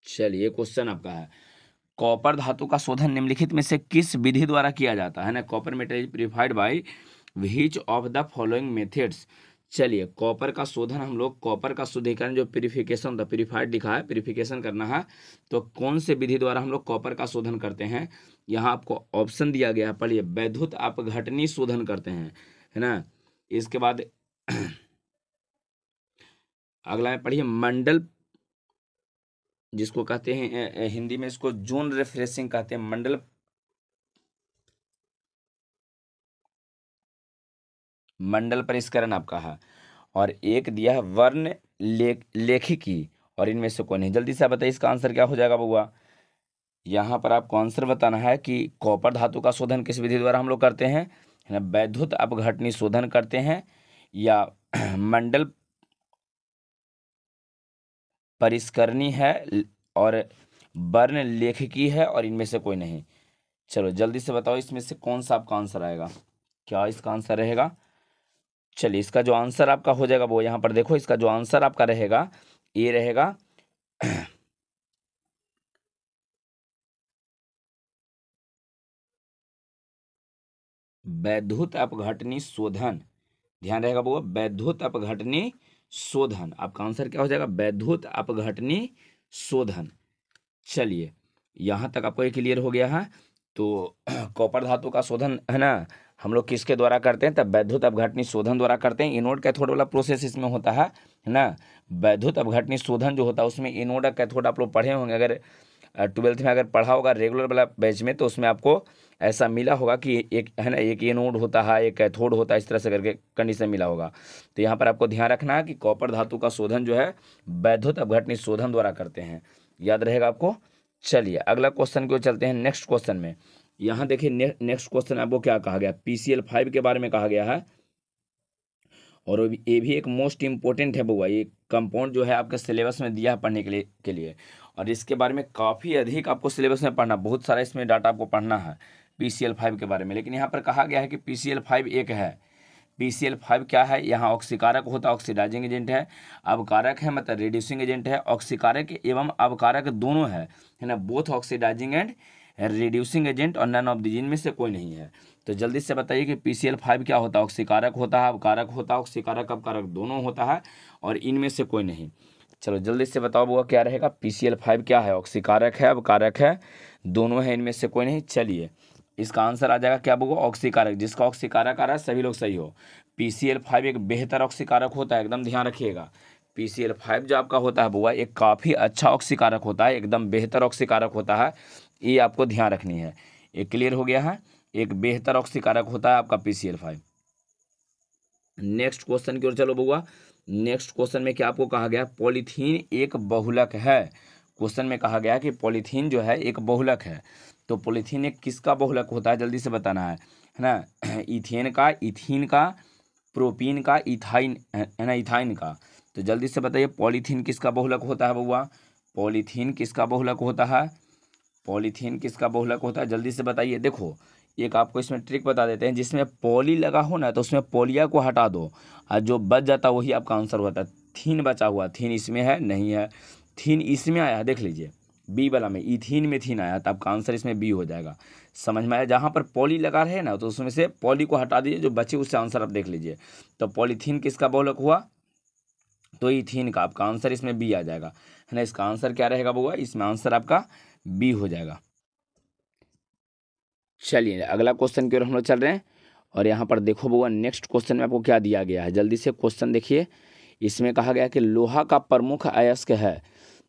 चलिए क्वेश्चन आपका है, कॉपर धातु का शोधन निम्नलिखित में से किस विधि द्वारा किया जाता है ना। Copper metal is purified by which of the following methods. चलिए कॉपर का शोधन, हम लोग कॉपर का शुद्धिकरण जो प्यूरिफिकेशन होता है, प्यूरिफाइड लिखा है, प्यूरिफिकेशन करना है, तो कौन से विधि द्वारा हम लोग कॉपर का शोधन करते हैं। यहाँ आपको ऑप्शन दिया गया है, पढ़िए। वैद्युत अपघटनी शोधन करते हैं, है ना। इसके बाद अगला है, पढ़िए मंडल, जिसको कहते हैं हिंदी में इसको जोन रिफ्रेशिंग कहते हैं, मंडल मंडल परिष्करण आपका है। और एक दिया है वर्ण लेखिकी, और इनमें से कौन है। जल्दी से आप बताइए इसका आंसर क्या हो जाएगा बउआ। यहाँ पर आपको आंसर बताना है कि कॉपर धातु का शोधन किस विधि द्वारा हम लोग करते हैं, है ना। वैद्युत अपघटनी शोधन करते हैं, या मंडल परिष्करणी है, और वर्ण लेखिकी है, और इनमें से कोई नहीं। चलो जल्दी से बताओ इसमें से कौन सा आपका आंसर आएगा, क्या इसका आंसर रहेगा। चलिए इसका जो आंसर आपका हो जाएगा वो यहाँ पर देखो, इसका जो आंसर आपका रहेगा ये रहेगा वैद्युत अपघटनी शोधन, ध्यान रहेगा वो वैद्युत अपघटनी शोधन। आपका आंसर क्या हो जाएगा? वैद्युत अपघटनी शोधन। चलिए यहाँ तक आपको ये क्लियर हो गया है। तो कॉपर धातु का शोधन, है ना, हम लोग किसके द्वारा करते हैं, तब वैद्युत अपघटनी शोधन द्वारा करते हैं। एनोड कैथोड वाला प्रोसेस इसमें होता है ना। वैद्युत अपघटनी शोधन जो होता है उसमें एनोड और कैथोड आप लोग पढ़े होंगे, अगर 12th में अगर पढ़ा होगा रेगुलर वाला बैच में, तो उसमें आपको ऐसा मिला होगा कि एक है ना, एक एनोड होता है, एक कैथोड होता है, इस तरह से करके कंडीशन मिला होगा। तो यहाँ पर आपको ध्यान रखना है कि कॉपर धातु का शोधन जो है वैद्युत अपघटनी शोधन द्वारा करते हैं, याद रहेगा आपको। चलिए अगला क्वेश्चन की ओर चलते हैं। नेक्स्ट क्वेश्चन में यहाँ देखिए, नेक्स्ट क्वेश्चन आपको क्या कहा गया, PCl5 के बारे में कहा गया है। और ये भी एक मोस्ट इंपॉर्टेंट है बुआ, ये कंपाउंड जो है आपके सिलेबस में दिया है पढ़ने के लिए और इसके बारे में काफ़ी अधिक आपको सिलेबस में पढ़ना, बहुत सारा इसमें डाटा आपको पढ़ना है PCl5 के बारे में। लेकिन यहाँ पर कहा गया है कि PCl5 एक है। PCl5 क्या है, यहाँ ऑक्सीकारक होता है, ऑक्सीडाइजिंग एजेंट है, अवकारक है मतलब रिड्यूसिंग एजेंट है, ऑक्सीकारक एवं अवकारक दोनों है ना, both oxidising and reducing agent, और नन ऑफ द जिनमें से कोई नहीं है। तो जल्दी से बताइए कि PCl5 क्या होता है, ऑक्सीकारक होता है, अवकारक होता है, ऑक्सीकारक अवकारक दोनों होता है और इनमें से कोई नहीं। चलो जल्दी से बताओ बुआ क्या रहेगा, PCl5 क्या है, ऑक्सीकारक है, अवकारक है, दोनों है, इनमें से कोई नहीं। चलिए इसका आंसर आ जाएगा क्या बुआ, ऑक्सीकारक। जिसका ऑक्सीकारक आ रहा है सभी लोग सही हो। PCl5 एक बेहतर ऑक्सीकारक होता है, एकदम ध्यान रखिएगा। PCl5 जो आपका होता है बुआ एक काफ़ी अच्छा ऑक्सीकारक होता है, एकदम बेहतर ऑक्सीकारक होता है, ये आपको ध्यान रखनी है। ये क्लियर हो गया है, एक बेहतर ऑक्सीकारक होता है आपका PCl5। नेक्स्ट क्वेश्चन की ओर चलो बुआ। नेक्स्ट क्वेश्चन में क्या आपको कहा गया, पॉलीथीन एक बहुलक है। क्वेश्चन में कहा गया कि पॉलीथीन जो है एक बहुलक है। तो पॉलीथीन एक किसका बहुलक होता है, जल्दी से बताना है ना। इथेन का, इथीन का, प्रोपीन का, इथाइन है ना, इथाइन का। तो जल्दी से बताइए पॉलीथीन किसका बहुलक होता है बुआ, पॉलीथीन किसका बहुलक होता है, पॉलीथीन किसका बहुलक होता है, जल्दी से बताइए। देखो एक आपको इसमें ट्रिक बता देते हैं, जिसमें पॉली लगा हो ना तो उसमें पॉलिया को हटा दो और जो बच जाता वही आपका आंसर होता है। थीन बचा हुआ, थीन इसमें है नहीं है, थीन इसमें आया है, देख लीजिए बी वाला में इथीन में थीन आया, तो आपका आंसर इसमें बी हो जाएगा। समझ में आया, जहाँ पर पॉली लगा रहे ना तो उसमें से पॉली को हटा दीजिए, जो बचे उससे आंसर आप देख लीजिए। तो पॉलीथीन किसका बहुलक हुआ, तो इथीन का, आपका आंसर इसमें बी आ जाएगा है ना। इसका आंसर क्या रहेगा बुआ, इसमें आंसर आपका बी हो जाएगा। चलिए अगला क्वेश्चन की ओर हम लोग चल रहे हैं और यहाँ पर देखो बुआ नेक्स्ट क्वेश्चन में आपको क्या दिया गया है, जल्दी से क्वेश्चन देखिए। इसमें कहा गया कि लोहा का प्रमुख अयस्क है।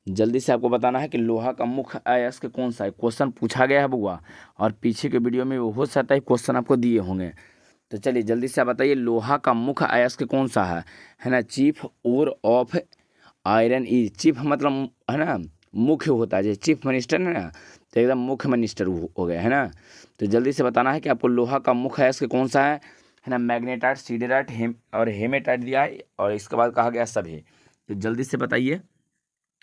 जल्दी से आपको बताना है कि लोहा का मुख्य अयस्क कौन सा है। क्वेश्चन पूछा गया है बुआ और पीछे के वीडियो में वो हो सकता है क्वेश्चन आपको दिए होंगे। तो चलिए जल्दी से आप बताइए लोहा का मुख्य अयस्क कौन सा है ना। चीफ ओर ऑफ आयरन ई, चीफ मतलब है ना मुख्य होता है, जैसे चीफ मिनिस्टर है ना, तो एकदम मुख्य मिनिस्टर हो गया है ना। तो जल्दी से बताना है कि आपको लोहा का मुख्य अयस्क कौन सा है ना। मैग्नेटाइट, सिडेराइट और हेमेटाइट दिया है और इसके बाद कहा गया सभी। तो जल्दी से बताइए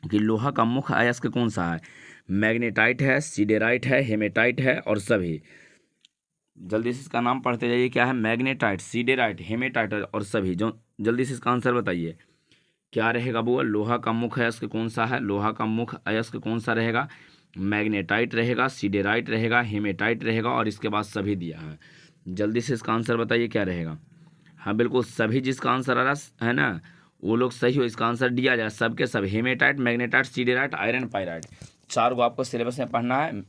कि लोहा का मुख्य अयस्क कौन सा है। मैग्नेटाइट है, सिडेराइट है, हेमेटाइट है और सभी। जल्दी से इसका नाम पढ़ते जाइए, क्या है, मैग्नेटाइट, सिडेराइट, हेमेटाइट और सभी। जो जल्दी से इसका आंसर बताइए क्या रहेगा बुआ, लोहा का मुख्य अयस्क कौन सा है, लोहा का मुख्य अयस्क कौन सा रहेगा। मैग्नेटाइट रहेगा, सिडेराइट रहेगा, हेमेटाइट रहेगा और इसके बाद सभी दिया है। जल्दी से इसका आंसर बताइए क्या रहेगा। हाँ बिल्कुल सभी, जिसका आंसर आ रहा है ना वो लोग सही हो, इसका आंसर दिया जाए सबके सब। Hematite, magnetite, siderite, iron pyrite, चार को आपको सिलेबस में पढ़ना है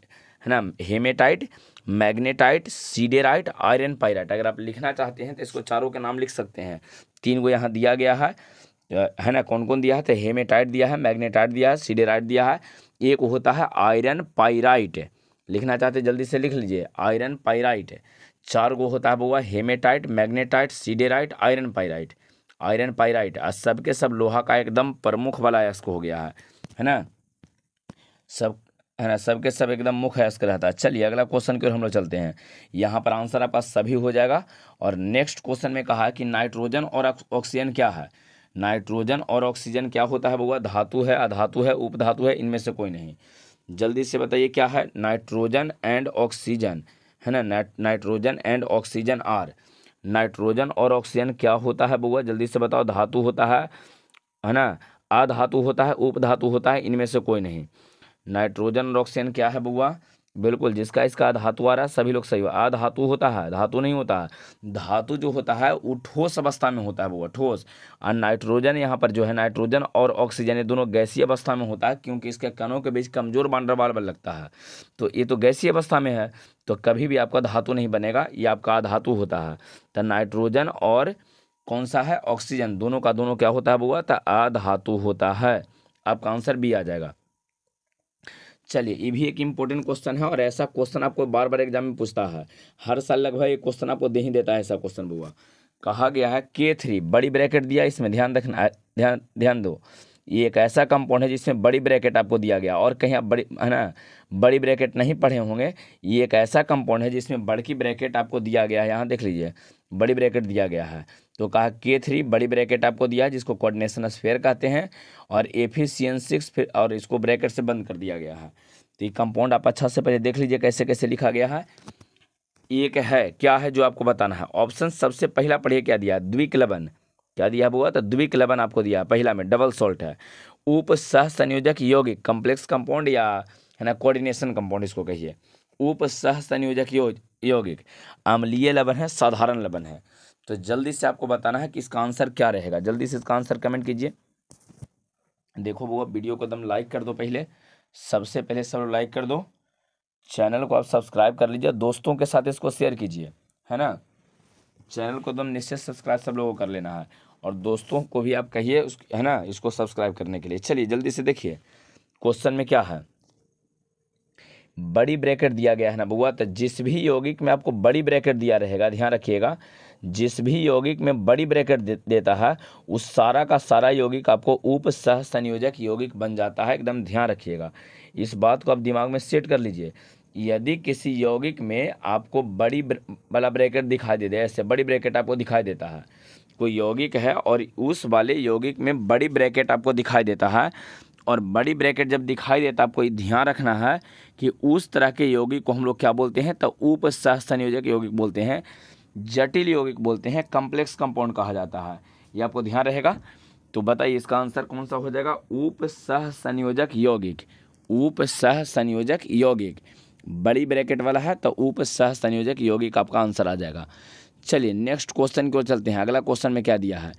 ना। Hematite, magnetite, siderite, iron pyrite. अगर आप लिखना चाहते हैं तो इसको चारों के नाम लिख सकते हैं। तीन को यहाँ दिया गया है ना। कौन कौन दिया है, तो हेमेटाइट दिया है, मैग्नेटाइट दिया है, सिडेराइट दिया है, एक होता है आयरन पाइराइट। लिखना चाहते जल्दी से लिख लीजिए आयरन पाइराइट। चार को होता है बुआ hematite, magnetite, siderite, iron pyrite. Iron pyrite और सबके सब लोहा का एकदम प्रमुख वाला अयस्क हो गया है ना। सब है ना, सबके सब एकदम मुख्य अयस्क रहता है। चलिए अगला क्वेश्चन की ओर हम लोग चलते हैं। यहाँ पर आंसर आपका सभी हो जाएगा। और नेक्स्ट क्वेश्चन में कहा है कि नाइट्रोजन और ऑक्सीजन क्या है। नाइट्रोजन और ऑक्सीजन क्या होता है बुआ, धातु है, अधातु है, उपधातु है, इनमें से कोई नहीं। जल्दी से बताइए क्या है, नाइट्रोजन एंड ऑक्सीजन है ना। Nitrogen and oxygen are, nitrogen और ऑक्सीजन क्या होता है बुआ, जल्दी से बताओ। धातु होता है ना, अधातु होता है, उपधातु होता है, इनमें से कोई नहीं। नाइट्रोजन और ऑक्सीजन क्या है बुआ, बिल्कुल, जिसका इसका धातु आ रहा है सभी लोग सही हो। धातु होता है, धातु नहीं होता है। धातु जो होता है वो ठोस अवस्था में होता है, वो ठोस। और नाइट्रोजन यहाँ पर जो है, नाइट्रोजन और ऑक्सीजन ये दोनों गैसीय अवस्था में होता है, क्योंकि इसके कणों के बीच कमजोर वैन डेर वाल्स बल लगता है। तो ये तो गैसीय अवस्था में है, तो कभी भी आपका धातु नहीं बनेगा, ये आपका अधातु होता है। तो नाइट्रोजन और कौन सा है, ऑक्सीजन, दोनों का दोनों क्या होता है बुआ, तो अधातु होता है। आपका आंसर बी आ जाएगा। चलिए, ये भी एक इम्पोर्टेंट क्वेश्चन है, और ऐसा क्वेश्चन आपको बार बार एग्जाम में पूछता है। हर साल लगभग एक क्वेश्चन आपको दे ही देता है ऐसा क्वेश्चन बुआ। कहा गया है K3, बड़ी ब्रैकेट दिया, इसमें ध्यान रखना है, ध्यान दो। ये एक ऐसा कंपाउंड है जिसमें बड़ी ब्रैकेट आपको दिया गया, और कहीं आप बड़ी है ना बड़ी ब्रैकेट नहीं पढ़े होंगे। ये एक ऐसा कंपाउंड है जिसमें बड़ी ब्रैकेट आपको दिया गया है, यहाँ देख लीजिए बड़ी ब्रैकेट दिया गया है। तो कहा K3 बड़ी ब्रैकेट आपको दिया है, जिसको कोऑर्डिनेशन स्फीयर कहते हैं, और Fe6 फिर और इसको ब्रैकेट से बंद कर दिया गया है। तो ये कंपाउंड आप अच्छा से पहले देख लीजिए कैसे कैसे लिखा गया है। एक है, क्या है जो आपको बताना है। ऑप्शन सबसे पहला पढ़िए, क्या दिया, द्विक लवण। क्या दिया हुआ, तो द्विक लवण आपको दिया पहला में, डबल सॉल्ट है। उप सह संयोजक यौगिक, कम्प्लेक्स कंपाउंड या है ना कोऑर्डिनेशन कंपाउंड इसको कहिए। उप सह संयोजक यौगिक, अम्लीय लवण है, साधारण लवण है। तो जल्दी से आपको बताना है कि इसका आंसर क्या रहेगा। जल्दी से इसका आंसर कमेंट कीजिए। देखो वो वीडियो को एकदम लाइक कर दो, पहले सबसे पहले सब लाइक कर दो। चैनल को आप सब्सक्राइब कर लीजिए, दोस्तों के साथ इसको शेयर कीजिए, है ना। चैनल को एकदम निश्चित सब्सक्राइब सब लोगों को कर लेना है, और दोस्तों को भी आप कहिए है ना इसको सब्सक्राइब करने के लिए। चलिए जल्दी से देखिए क्वेश्चन में क्या है। बड़ी ब्रैकेट दिया गया है ना बुआ, तो जिस भी यौगिक में आपको बड़ी ब्रैकेट दिया रहेगा, ध्यान रखिएगा, जिस भी यौगिक में बड़ी ब्रैकेट देता है उस सारा का सारा यौगिक आपको उप सह संयोजक यौगिक बन जाता है। एकदम ध्यान रखिएगा, इस बात को आप दिमाग में सेट कर लीजिए। यदि किसी यौगिक में आपको बड़ी वाला ब्रैकेट दिखाई दे दे, ऐसे बड़ी ब्रैकेट आपको दिखाई देता है, कोई यौगिक है और उस वाले यौगिक में बड़ी ब्रैकेट आपको दिखाई देता है, और बड़ी ब्रैकेट जब दिखाई देता है, आपको ध्यान रखना है कि उस तरह के यौगिक को हम लोग क्या बोलते हैं, तो उप सह संयोजक यौगिक बोलते हैं, जटिल यौगिक बोलते हैं, कम्प्लेक्स कंपाउंड कहा जाता है। ये आपको ध्यान रहेगा। तो बताइए इसका आंसर कौन सा हो जाएगा, उप सह संयोजक यौगिक। उप सह संयोजक यौगिक बड़ी ब्रैकेट वाला है, तो उप सह संयोजक यौगिक आपका आंसर आ जाएगा। चलिए नेक्स्ट क्वेश्चन की ओर चलते हैं। अगला क्वेश्चन में क्या दिया है,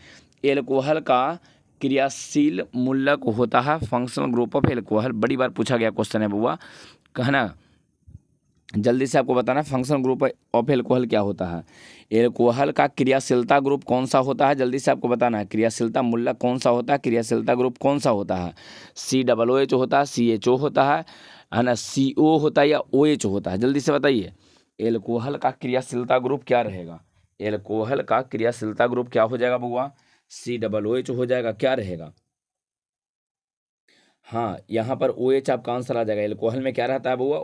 एल्कोहल का क्रियाशील मूलक होता है, फंक्शनल ग्रुप ऑफ एल्कोहल। बड़ी बार पूछा गया क्वेश्चन है बुआ, कहना जल्दी से आपको बताना फंक्शनल ग्रुप ऑफ एल्कोहल क्या होता है। एल्कोहल का क्रियाशीलता ग्रुप कौन सा होता है, जल्दी से आपको बताना है। क्रियाशीलता मूलक कौन सा होता है, क्रियाशीलता ग्रुप कौन सा होता है। COOH होता है, CHO होता है ना, CO होता है, या OH होता है, जल्दी से बताइए। एल्कोहल का क्रियाशीलता ग्रुप क्या रहेगा, एल्कोहल का क्रियाशीलता ग्रुप क्या हो जाएगा बुआ, COOH हो जाएगा, क्या रहेगा। हाँ, यहाँ पर OH आपका आंसर आ जाएगा। एल्कोहल में क्या रहता है बुआ,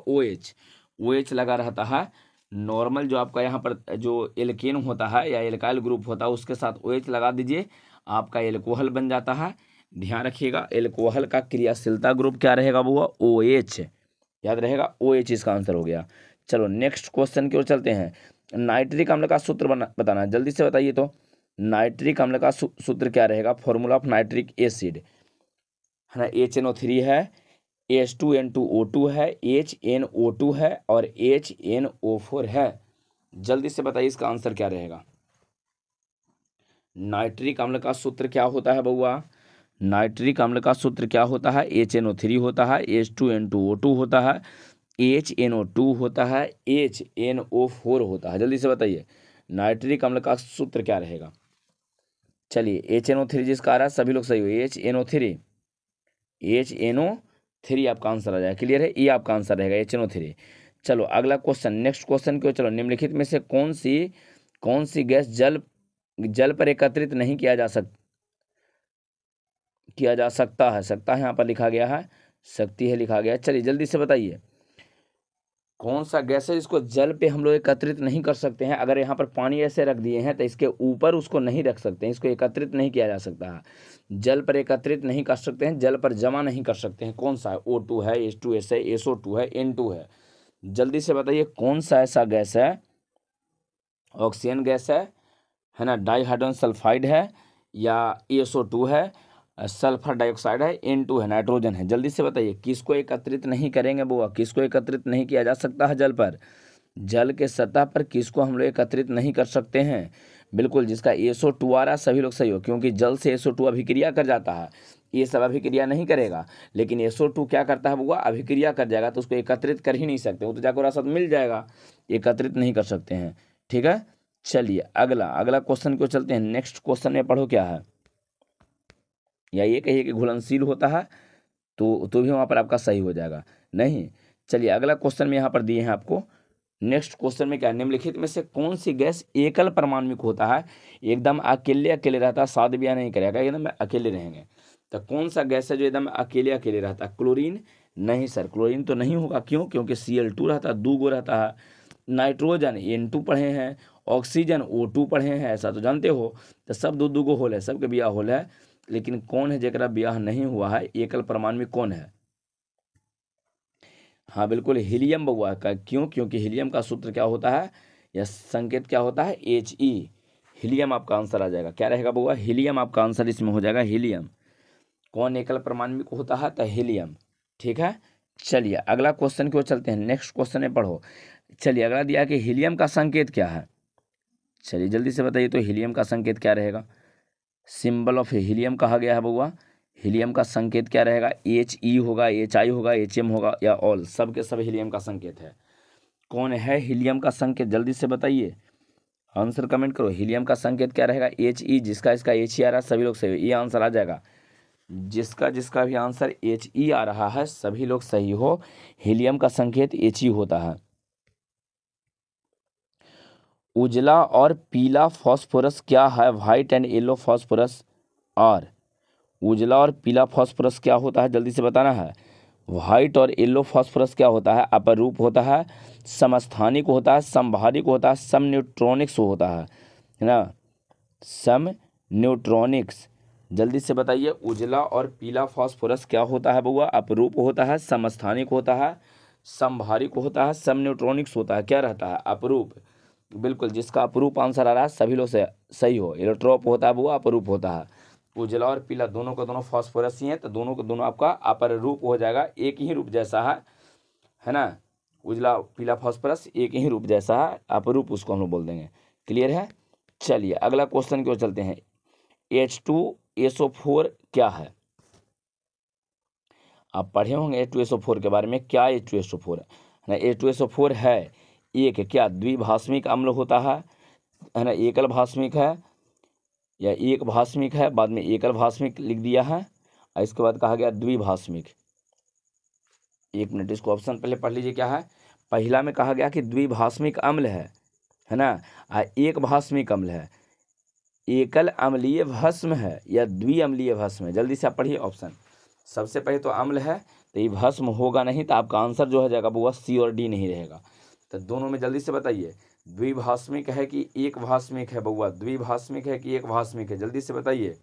OH लगा रहता है। नॉर्मल जो आपका यहाँ पर जो एल्केन होता है या एल्काइल ग्रुप होता है उसके साथ OH लगा दीजिए, आपका एल्कोहल बन जाता है। ध्यान रखिएगा, एल्कोहल का क्रियाशीलता ग्रुप क्या रहेगा बुआ, OH, याद रहेगा, OH इसका आंसर हो गया। चलो नेक्स्ट क्वेश्चन की ओर चलते हैं। नाइट्रिक अम्ल का सूत्र बताना, जल्दी से बताइए। तो नाइट्रिक अम्ल का सूत्र क्या रहेगा, फॉर्मूला ऑफ नाइट्रिक एसिड, है ना, HNO3 है, H2N2O2 है, HNO2 है, और HNO4 है। जल्दी से बताइए इसका आंसर क्या रहेगा। नाइट्रिक अम्ल का सूत्र क्या होता है बउआ, नाइट्रिक अम्ल का सूत्र क्या होता है, HNO3 होता है, H2N2O2 होता है, HNO2 होता है, HNO4 होता है। जल्दी से बताइए नाइट्रिक अम्ल का सूत्र क्या रहेगा। चलिए HNO3 जिसका आ रहा है सभी लोग सही हो, HNO3 आपका आंसर आ जाएगा। क्लियर है, ये आपका आंसर रहेगा HNO3। चलो अगला क्वेश्चन, नेक्स्ट क्वेश्चन क्यों, चलो निम्नलिखित में से कौन सी गैस जल पर एकत्रित नहीं किया जा सकता है, यहाँ पर लिखा गया है, सकती है लिखा गया है। चलिए जल्दी से बताइए कौन सा गैस है जिसको जल पे हम लोग एकत्रित नहीं कर सकते हैं। अगर यहाँ पर पानी ऐसे रख दिए हैं तो इसके ऊपर उसको नहीं रख सकते हैं, इसको एकत्रित नहीं किया जा सकता है। जल पर एकत्रित नहीं कर सकते हैं, जल पर जमा नहीं कर सकते हैं। कौन सा है, O2 है, H2S है, SO2 है, N2 है। जल्दी से बताइए कौन सा ऐसा गैस है, ऑक्सीजन गैस है ना, डाइहाइड्रोजन सल्फाइड है, या SO2 है, सल्फर डाइऑक्साइड है, N2 है, नाइट्रोजन है। जल्दी से बताइए किसको एकत्रित नहीं करेंगे बुआ, किसको एकत्रित नहीं किया जा सकता है जल पर, जल के सतह पर किसको हम लोग एकत्रित नहीं कर सकते हैं? बिल्कुल, जिसका SO2 आ रहा है सभी लोग सही हो, क्योंकि जल से SO2 अभिक्रिया कर जाता है, ये सब अभिक्रिया नहीं करेगा, लेकिन SO2 क्या करता है बुआ, अभिक्रिया कर जाएगा, तो उसको एकत्रित कर ही नहीं सकते, वो तो जाकर रास्ता मिल जाएगा, एकत्रित नहीं कर सकते हैं। ठीक है, चलिए अगला क्वेश्चन को चलते हैं। नेक्स्ट क्वेश्चन में पढ़ो क्या है, या ये कहिए कि घुलनशील होता है तो भी वहाँ पर आपका सही हो जाएगा, नहीं। चलिए अगला क्वेश्चन में यहाँ पर दिए हैं आपको। नेक्स्ट क्वेश्चन में क्या, निम्नलिखित में से कौन सी गैस एकल परमाणुक होता है, एकदम अकेले रहता है, शादी ब्याह नहीं करेगा, एकदम अकेले रहेंगे, तो कौन सा गैस है जो एकदम अकेले रहता है? क्लोरीन? नहीं सर, क्लोरीन तो नहीं होगा, क्यों? क्योंकि Cl2 रहता है, 2 गो रहता है। नाइट्रोजन N2 पढ़े हैं, ऑक्सीजन O2 पढ़े हैं, ऐसा तो जानते हो, तो सब 2 गो होल है, सबके ब्याह होल है, लेकिन कौन है जरा ब्याह नहीं हुआ है एकल परमाणु कौन है? हाँ बिल्कुल, हीलियम बउआ का। क्यों? क्योंकि हीलियम का सूत्र क्या होता है, या संकेत क्या होता है, He। हीलियम आपका आंसर आ जाएगा, क्या रहेगा बउआ, हीलियम आपका आंसर इसमें हो जाएगा, हीलियम। कौन एकल परमाणु होता है, तो हीलियम। ठीक है, चलिए अगला क्वेश्चन की ओर चलते हैं। नेक्स्ट क्वेश्चन में पढ़ो। चलिए अगला दिया कि हीलियम का संकेत क्या है, चलिए जल्दी से बताइए, तो हीलियम का संकेत क्या रहेगा? सिंबल ऑफ हीलियम कहा गया है बउआ, हीलियम का संकेत क्या रहेगा? He होगा, Hi होगा, Hm होगा, या ऑल, सब के सब हीलियम का संकेत है। कौन है हीलियम का संकेत, जल्दी से बताइए, आंसर कमेंट करो। हीलियम का संकेत क्या रहेगा? He। जिसका इसका He आ रहा है सभी लोग सही हो, ये आंसर आ जाएगा। जिसका भी आंसर He आ रहा है सभी लोग सही हो, हीलियम का संकेत He होता है। उजला और पीला फास्फोरस क्या है? White and yellow phosphorus. और उजला और पीला फास्फोरस क्या होता है, जल्दी से बताना है। व्हाइट और येलो फास्फोरस क्या होता है? अपरूप होता है, समस्थानिक होता है, समभारिक होता है, सम न्यूट्रॉनिक्स होता है ना, सम न्यूट्रॉनिक्स। जल्दी से बताइए, उजला और पीला फास्फोरस क्या होता है बउआ? अपरूप होता है, समस्थानिक होता है, समभारिक होता है, सम न्यूट्रॉनिक्स होता है, क्या रहता है? अपरूप। बिल्कुल, जिसका अपरूप आंसर आ रहा है सभी लोग से सही हो, एलोट्रोप होता है बउआ, अपरूप होता है। उजला और पीला दोनों को दोनों फास्फोरस ही हैं, तो दोनों को दोनों आपका अपर रूप हो जाएगा, एक ही रूप जैसा है ना। उजला पीला फास्फोरस एक ही रूप जैसा है, अपरूप उसको हम लोग बोल देंगे। क्लियर है, चलिए अगला क्वेश्चन की ओर चलते हैं। H2SO4 क्या है? आप पढ़े होंगे H2SO4 के बारे में, क्या H2SO4 है ना? H2SO4 है एक क्या द्विभाषमिक अम्ल होता है ना, एकल भाषमिक है या एक भाषमिक है, बाद में एकल भाषमिक लिख दिया है, और इसके बाद कहा गया द्विभाषमिक। एक मिनट, इसको ऑप्शन पहले पढ़ लीजिए क्या है। पहला में कहा गया कि द्विभाषमिक अम्ल है ना, एक भाषमिक अम्ल है, एकल अम्लीय भस्म है, या द्विअम्लीय भस्म है। जल्दी से आप पढ़िए ऑप्शन। सबसे पहले तो अम्ल है, तो ये भस्म होगा नहीं, तो आपका आंसर जो हो जाएगा वो C और D नहीं रहेगा। तो दोनों में जल्दी से बताइए, द्विभाषमिक है कि एक भाषमिक है बउआ? द्विभाषमिक है कि एक भाषमिक है, जल्दी से बताइए।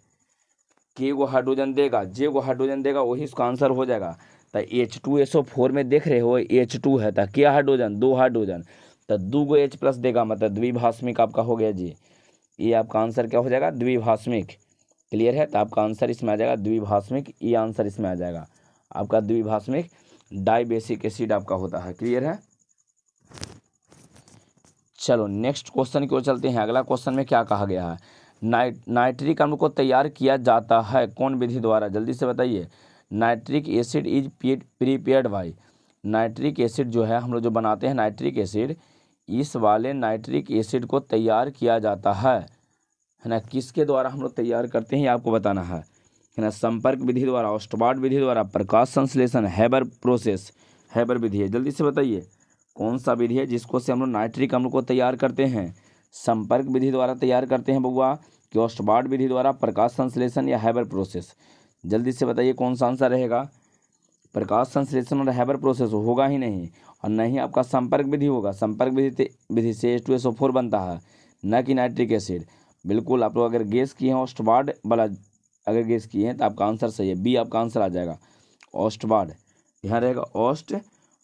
के गो हाइड्रोजन देगा, जे गो हाइड्रोजन देगा वही उसका आंसर हो जाएगा। तो H2SO4 में देख रहे हो H2 है, तो क्या हाइड्रोजन? 2 हाइड्रोजन, तो 2 गो H प्लस देगा, मतलब द्विभाषमिक आपका हो गया जी। ये आपका आंसर क्या हो जाएगा? द्विभाषमिक। क्लियर है, तो आपका आंसर इसमें आ जाएगा द्विभाषमिक, ये आंसर इसमें आ जाएगा आपका द्विभाषमिक डाइबेसिक एसिड आपका होता है। क्लियर है, चलो नेक्स्ट क्वेश्चन की ओर चलते हैं। अगला क्वेश्चन में क्या कहा गया है? नाइट्रिक अम्ल को तैयार किया जाता है कौन विधि द्वारा? जल्दी से बताइए। Nitric acid is prepared by, nitric acid जो है हम लोग जो बनाते हैं नाइट्रिक एसिड, इस वाले नाइट्रिक एसिड को तैयार किया जाता है ना, किसके द्वारा हम लोग तैयार करते हैं ये आपको बताना है ना। संपर्क विधि द्वारा, ऑस्टबार्ड विधि द्वारा, प्रकाश संश्लेषण, हैबर प्रोसेस, हैबर विधि है। जल्दी से बताइए कौन सा विधि है जिसको से हम लोग नाइट्रिक अम्ल को तैयार करते हैं? संपर्क विधि द्वारा तैयार करते हैं बउआ, कि ऑस्टबार्ड विधि द्वारा, प्रकाश संश्लेषण, या हैबर प्रोसेस? जल्दी से बताइए कौन सा आंसर रहेगा? प्रकाश संश्लेषण और हैबर प्रोसेस होगा ही नहीं, और नहीं आपका संपर्क विधि होगा। संपर्क विधि से H2SO4 बनता है, न कि नाइट्रिक एसिड। बिल्कुल, आप लोग अगर गेस किए हैं ऑस्टबार्ड वाला, अगर गेस किए हैं तो आपका आंसर सही है, बी आपका आंसर आ जाएगा, ऑस्टबार्ड। यहाँ रहेगा ऑस्ट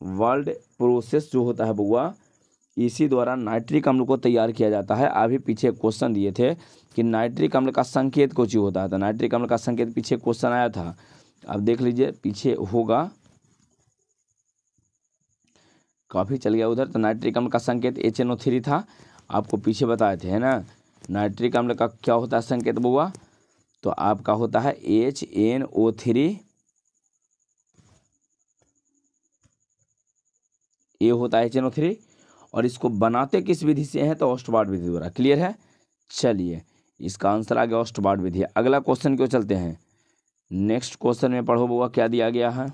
वर्ल्ड प्रोसेस जो होता है बउआ, इसी द्वारा नाइट्रिक अम्ल को तैयार किया जाता है। अभी पीछे क्वेश्चन दिए थे कि नाइट्रिक अम्ल का संकेत कुछ होता है, तो नाइट्रिक अम्ल का संकेत पीछे क्वेश्चन आया था। अब देख लीजिए पीछे होगा, काफ़ी चल गया उधर। तो नाइट्रिक अम्ल का संकेत HNO3 था, आपको पीछे बताए थे, है ना। नाइट्रिक अम्ल का क्या होता है संकेत बुआ, तो आपका होता है HNO3, ये होता है HNO3। और इसको बनाते किस विधि से हैं, तो ऑस्टबार्ड विधि द्वारा। क्लियर है। चलिए इसका आंसर आ गया ऑस्टबार्ड विधि। अगला क्वेश्चन क्यों चलते हैं, नेक्स्ट क्वेश्चन में पढ़ो बुआ क्या दिया गया है।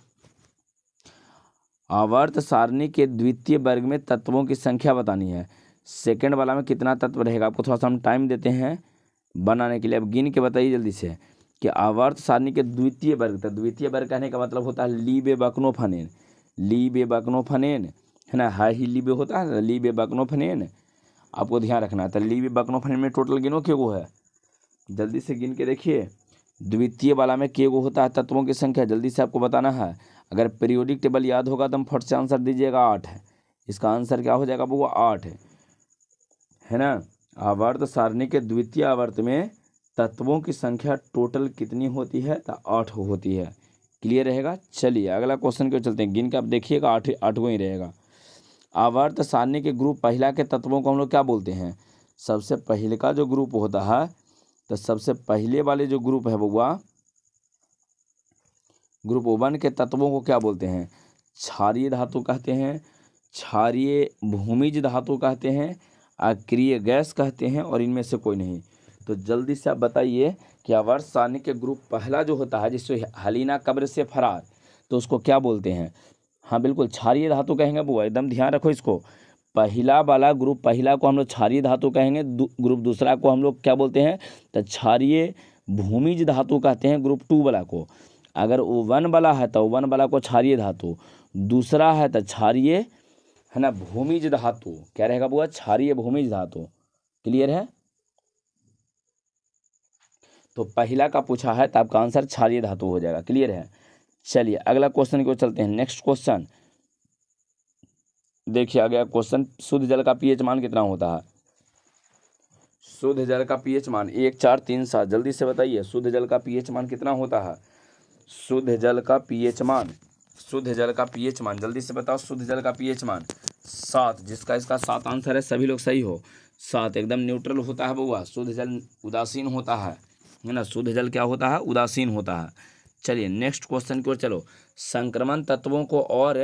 आवर्त सारणी के द्वितीय वर्ग में तत्वों की संख्या बतानी है। सेकंड वाला में कितना तत्व रहेगा, आपको थोड़ा सा हम टाइम देते हैं बनाने के लिए। अब गिन के बताइए जल्दी से कि आवर्त सारणी के द्वितीय वर्ग, तो द्वितीय वर्ग कहने का मतलब होता है लीबेबकनोफेनेन, लीबेबकनोफेनेन, है ना। हाई ही लीबे होता है, लीबेबकनोफेनेन आपको ध्यान रखना है। तो लीबेबकनोफेनेन में टोटल गिनो के गो है, जल्दी से गिन के देखिए। द्वितीय वाला में के गो होता है तत्वों की संख्या, जल्दी से आपको बताना है। अगर पीरियोडिक टेबल याद होगा तो हम फट से आंसर दीजिएगा 8 है। इसका आंसर क्या हो जाएगा वो 8 है ना। आवर्त सारणी के द्वितीय आवर्त में तत्वों की संख्या टोटल कितनी होती है, तो 8 होती है। क्लियर रहेगा। चलिए अगला क्वेश्चन क्यों चलते हैं, गिन के आप देखिएगा 8 ही रहेगा। आवर्त सारणी के ग्रुप पहला के तत्वों को हम लोग क्या बोलते हैं, सबसे पहले का जो ग्रुप होता है, तो सबसे पहले वाले जो ग्रुप है बउआ, ग्रुप 1 के तत्वों को क्या बोलते हैं, क्षारीय धातु कहते हैं, क्षारीय भूमिज धातु कहते हैं, अक्रिय गैस कहते हैं, और इनमें से कोई नहीं। तो जल्दी से आप बताइए कि आवर्त सारणी के ग्रुप पहला जो होता है, जिससे हलीना कब्र से फरार, तो उसको क्या बोलते हैं। हाँ बिल्कुल क्षारीय धातु कहेंगे बुआ, एकदम ध्यान रखो इसको। पहला वाला ग्रुप पहला को हम लोग क्षारीय धातु कहेंगे, ग्रुप दूसरा को हम लोग क्या बोलते हैं, तो क्षारीय भूमिज धातु कहते हैं ग्रुप 2 वाला को। अगर वो 1 वाला है तो 1 वाला को क्षारीय धातु, दूसरा है तो क्षारीय, है ना, भूमिज धातु। क्या रहेगा बुआ, क्षारीय भूमिज धातु। क्लियर है। तो पहला का पूछा है तो आपका आंसर क्षारीय धातु हो जाएगा। क्लियर है। चलिए अगला क्वेश्चन को चलते हैं। नेक्स्ट क्वेश्चन देखिए आ गया क्वेश्चन, शुद्ध जल का पीएच मान कितना होता है। शुद्ध जल का पीएच मान 1, 4, 3, 7, जल्दी से बताइए शुद्ध जल का पीएच मान कितना होता है। शुद्ध जल का पीएच मान, शुद्ध जल का पीएच मान जल्दी से बताओ। शुद्ध जल का पीएच मान 7, जिसका इसका 7 आंसर है। सभी लोग सही हो। 7 एकदम न्यूट्रल होता है बउआ। शुद्ध जल उदासीन होता है ना। शुद्ध जल क्या होता है, उदासीन होता है। चलिए नेक्स्ट क्वेश्चन की ओर चलो। संक्रमण तत्वों को और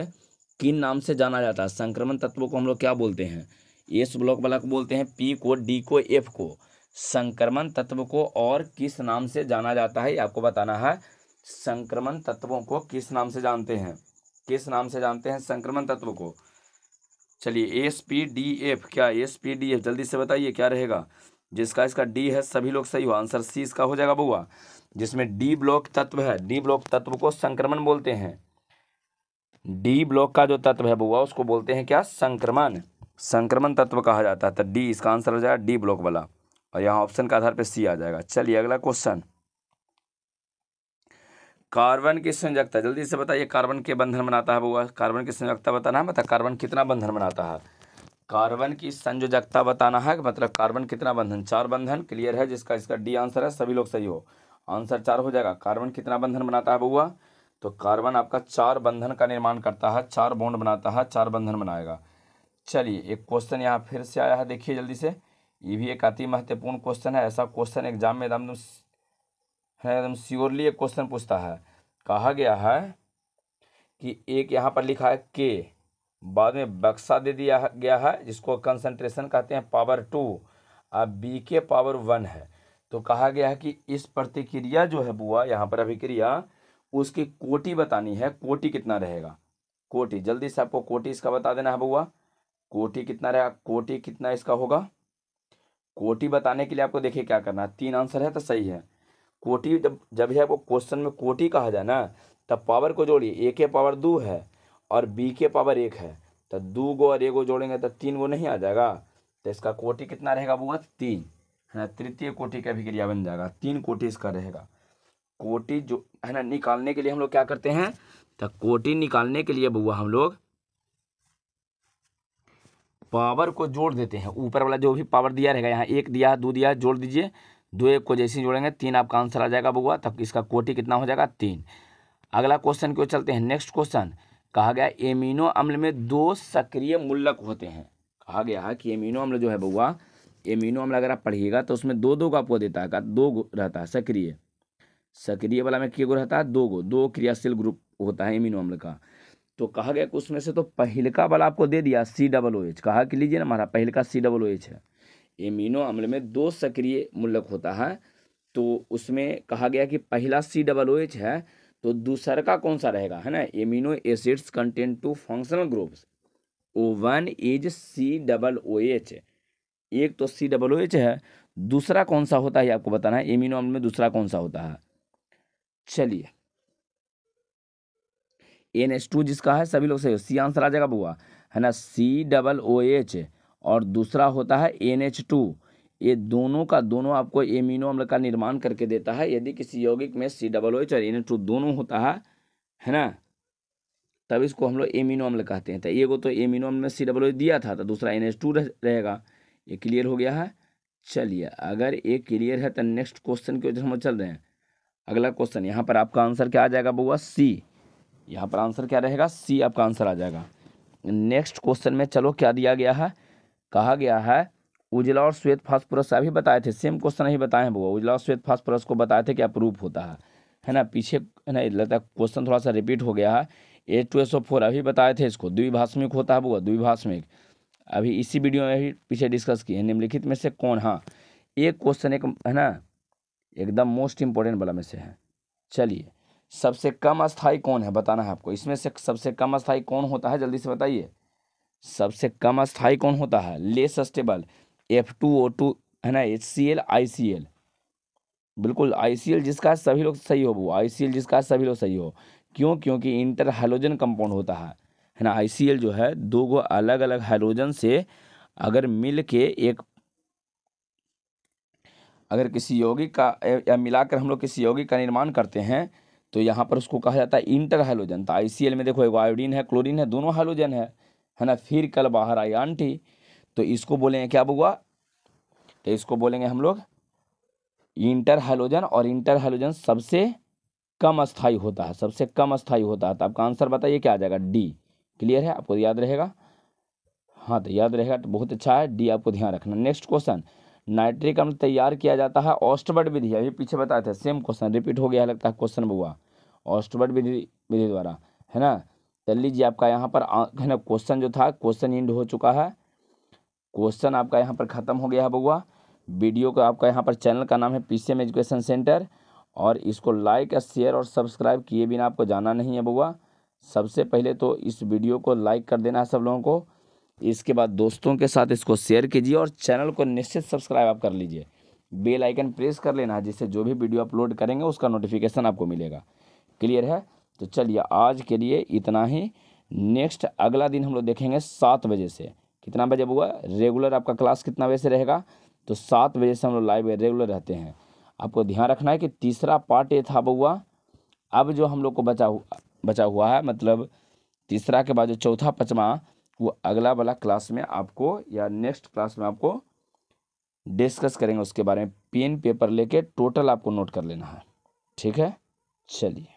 किन नाम से जाना जाता है। संक्रमण तत्वों को हम लोग क्या बोलते हैं, एस ब्लॉक वाला को बोलते हैं, पी को, डी को, एफ को। संक्रमण तत्व को और किस नाम से जाना जाता है, आपको बताना है। संक्रमण तत्वों को किस नाम से जानते हैं, किस नाम से जानते हैं संक्रमण तत्व को। चलिए SPDF, क्या SPDF, जल्दी से बताइए क्या रहेगा। जिसका इसका डी है सभी लोग सही हो। आंसर सी इसका हो जाएगा बउआ। जिसमें डी ब्लॉक तत्व है, डी ब्लॉक तत्व को संक्रमण बोलते हैं। डी ब्लॉक का जो तत्व है बउआ उसको बोलते हैं क्या, संक्रमण। संक्रमण तत्व कहा जाता है। तो डी इसका आंसर हो जाएगा, डी ब्लॉक वाला। और यहाँ ऑप्शन के आधार पर सी आ जाएगा। चलिए अगला क्वेश्चन, कार्बन की संयोजकता जल्दी से बताइए। कार्बन के बंधन बनाता है बउआ, कार्बन की संयोजकता बताना है। मतलब कार्बन कितना बंधन बनाता है, कार्बन की संयोजकता बताना है। मतलब कार्बन कितना बंधन, 4 बंधन। क्लियर है। जिसका इसका डी आंसर है। सभी लोग सही हो। आंसर 4 हो जाएगा। कार्बन कितना बंधन बनाता है बउआ, तो कार्बन आपका 4 बंधन का निर्माण करता है, 4 बॉन्ड बनाता है, 4 बंधन बनाएगा। चलिए एक क्वेश्चन यहाँ फिर से आया है, देखिए जल्दी से। ये भी एक अति महत्वपूर्ण क्वेश्चन है। ऐसा क्वेश्चन एग्जाम में एकदम श्योरली एक क्वेश्चन पूछता है। कहा गया है कि एक यहाँ पर लिखा है के, बाद में बक्सा दे दिया गया है जिसको कंसंट्रेशन कहते हैं पावर 2, अब बी के पावर 1 है। तो कहा गया है कि इस प्रतिक्रिया जो है बुआ, यहाँ पर अभिक्रिया, उसकी कोटि बतानी है। कोटि कितना रहेगा, कोटि जल्दी से आपको कोटि इसका बता देना है बुआ। कोटि कितना रहेगा, कोटि कितना इसका होगा। कोटि बताने के लिए आपको देखिए क्या करना है। 3 आंसर है तो सही है। कोटि जब है वो क्वेश्चन में कोटि कहा जाए ना, तब पावर को जोड़िए। ए के पावर 2 है और बी के पावर 1 है, तो 2 गो और 1 गो जोड़ेंगे तो 3 गो नहीं आ जाएगा। तो इसका कोटि कितना रहेगा बुआ, 3, है ना। तृतीय कोटि का अभिक्रिया बन जाएगा। 3 कोटि इसका रहेगा। कोटि जो है ना निकालने के लिए हम लोग क्या करते हैं, तो कोटि निकालने के लिए बुआ हम लोग पावर को जोड़ देते हैं, ऊपर वाला जो भी पावर दिया रहेगा, यहाँ 1 दिया है 2 दिया है, जोड़ दीजिए, 2 1 को जैसे ही जोड़ेंगे 3 आपका आंसर आ जाएगा बउआ, तब इसका कोटि कितना हो जाएगा 3। अगला क्वेश्चन क्यों चलते हैं, नेक्स्ट क्वेश्चन। कहा गया एमिनो अम्ल में 2 सक्रिय मूलक होते हैं। कहा गया है कि एमिनो अम्ल जो है बउआ, एमिनो अम्ल अगर आप पढ़िएगा तो उसमें 2 को आपको देता है, 2 रहता है सक्रिय। सक्रिय वाला में कितने गो रहता है, 2 क्रियाशील ग्रुप होता है एमिनो अम्ल का। तो कहा गया कि उसमें से तो पहिलका वाला आपको दे दिया COOH, कहा कि लीजिए ना हमारा पहिलका COOH है। एमिनो अम्ल में 2 सक्रिय मूलक होता है, तो उसमें कहा गया कि पहला COOH है, तो दूसरा का कौन सा रहेगा, है ना। Amino acids contain 2 functional groups, O1 is COOH। एक तो COOH है, दूसरा कौन सा होता है आपको बताना है, एमिनो अम्ल में दूसरा कौन सा होता है। चलिए NH2 जिसका है सभी लोग सही, सी आंसर आ जाएगा बुआ, है ना, COOH, और दूसरा होता है NH2। ये दोनों का दोनों आपको एमिनो अम्ल का निर्माण करके देता है। यदि किसी यौगिक में COOH और NH2 दोनों होता है ना, तब इसको हम लोग एमिनो अम्ल कहते हैं। तो एगो तो एमिनो अम्ल में COOH दिया था, तो दूसरा NH2 रहेगा। ये क्लियर हो गया है। चलिए अगर ये क्लियर है तो नेक्स्ट क्वेश्चन की वजह हम चल रहे हैं। अगला क्वेश्चन, यहाँ पर आपका आंसर क्या आ जाएगा बुआ, C। यहाँ पर आंसर क्या रहेगा, C आपका आंसर आ जाएगा। नेक्स्ट क्वेश्चन में चलो क्या दिया गया है, कहा गया है उजला और श्वेत फास्फोरस, अभी बताए थे, सेम क्वेश्चन नहीं बताए हैं बुआ। उजला और श्वेत फास्फोरस को बताए थे कि अपरूप होता है ना, पीछे है ना, लगता है क्वेश्चन थोड़ा सा रिपीट हो गया है। H2SO4 अभी बताए थे, इसको द्विभाषमिक होता है बुआ, द्विभाषमिक, अभी इसी वीडियो में भी पीछे डिस्कस किए। निम्नलिखित में से कौन, हाँ एक क्वेश्चन एक है ना एकदम मोस्ट इंपॉर्टेंट वाला में से है। चलिए सबसे कम अस्थाई कौन है बताना है आपको, इसमें से सबसे कम अस्थाई कौन होता है, जल्दी से बताइए। सबसे कम अस्थाई कौन होता है, लेस स्टेबल, F2O2, है ना, HCl ICl। बिल्कुल ICl जिसका सभी लोग सही हो वो, ICl जिसका सभी लोग सही हो। क्यों, क्योंकि इंटर हैलोजन कंपाउंड होता है ना। ICl जो है 2 अलग अलग हैलोजन से अगर मिल के एक, अगर किसी यौगिक का या मिलाकर हम लोग किसी यौगिक का निर्माण करते हैं, तो यहाँ पर उसको कहा जाता है इंटर हैलोजन। तो ICl में देखो एक आयोडीन है, क्लोरीन है, दोनों हैलोजन है ना। फिर कल बाहर आई आंटी, तो इसको बोलेंगे क्या बुआ, तो इसको बोलेंगे हम लोग इंटर हैलोजन, और इंटर हैलोजन सबसे कम अस्थाई होता है, सबसे कम अस्थाई होता है। तो आपका आंसर बताइए क्या आ जाएगा, D। क्लियर है, आपको याद रहेगा, हाँ तो याद रहेगा तो बहुत अच्छा है, D आपको ध्यान रखना। नेक्स्ट क्वेश्चन, नाइट्रिक अम्ल तैयार किया जाता है ऑस्टबर्ट विधि, अभी पीछे बताए थे, सेम क्वेश्चन रिपीट हो गया है लगता है क्वेश्चन बुआ, ऑस्टबर्ट विधि द्वारा, है ना। चल लीजिए आपका यहाँ पर है ना क्वेश्चन जो था, क्वेश्चन एंड हो चुका है, क्वेश्चन आपका यहाँ पर खत्म हो गया है बुआ। वीडियो का आपका यहाँ पर चैनल का नाम है PCM एजुकेशन सेंटर, और इसको लाइक या शेयर और सब्सक्राइब किए बिना आपको जाना नहीं है बुआ। सबसे पहले तो इस वीडियो को लाइक कर देना है सब लोगों को, इसके बाद दोस्तों के साथ इसको शेयर कीजिए, और चैनल को निश्चित सब्सक्राइब आप कर लीजिए, बेल आइकन प्रेस कर लेना है, जिससे जो भी वीडियो अपलोड करेंगे उसका नोटिफिकेशन आपको मिलेगा। क्लियर है, तो चलिए आज के लिए इतना ही। नेक्स्ट अगला दिन हम लोग देखेंगे 7 बजे से, कितना बजे हुआ रेगुलर आपका क्लास कितना बजे से रहेगा, तो 7 बजे से हम लोग लाइव रेगुलर रहते हैं। आपको ध्यान रखना है कि तीसरा पार्ट ये था बउआ, अब जो हम लोग को बचा हुआ है, मतलब तीसरा के बाद जो चौथा पांचवा, वो अगला वाला क्लास में आपको या नेक्स्ट क्लास में आपको डिस्कस करेंगे उसके बारे में। पेन पेपर लेके टोटल आपको नोट कर लेना है, ठीक है। चलिए।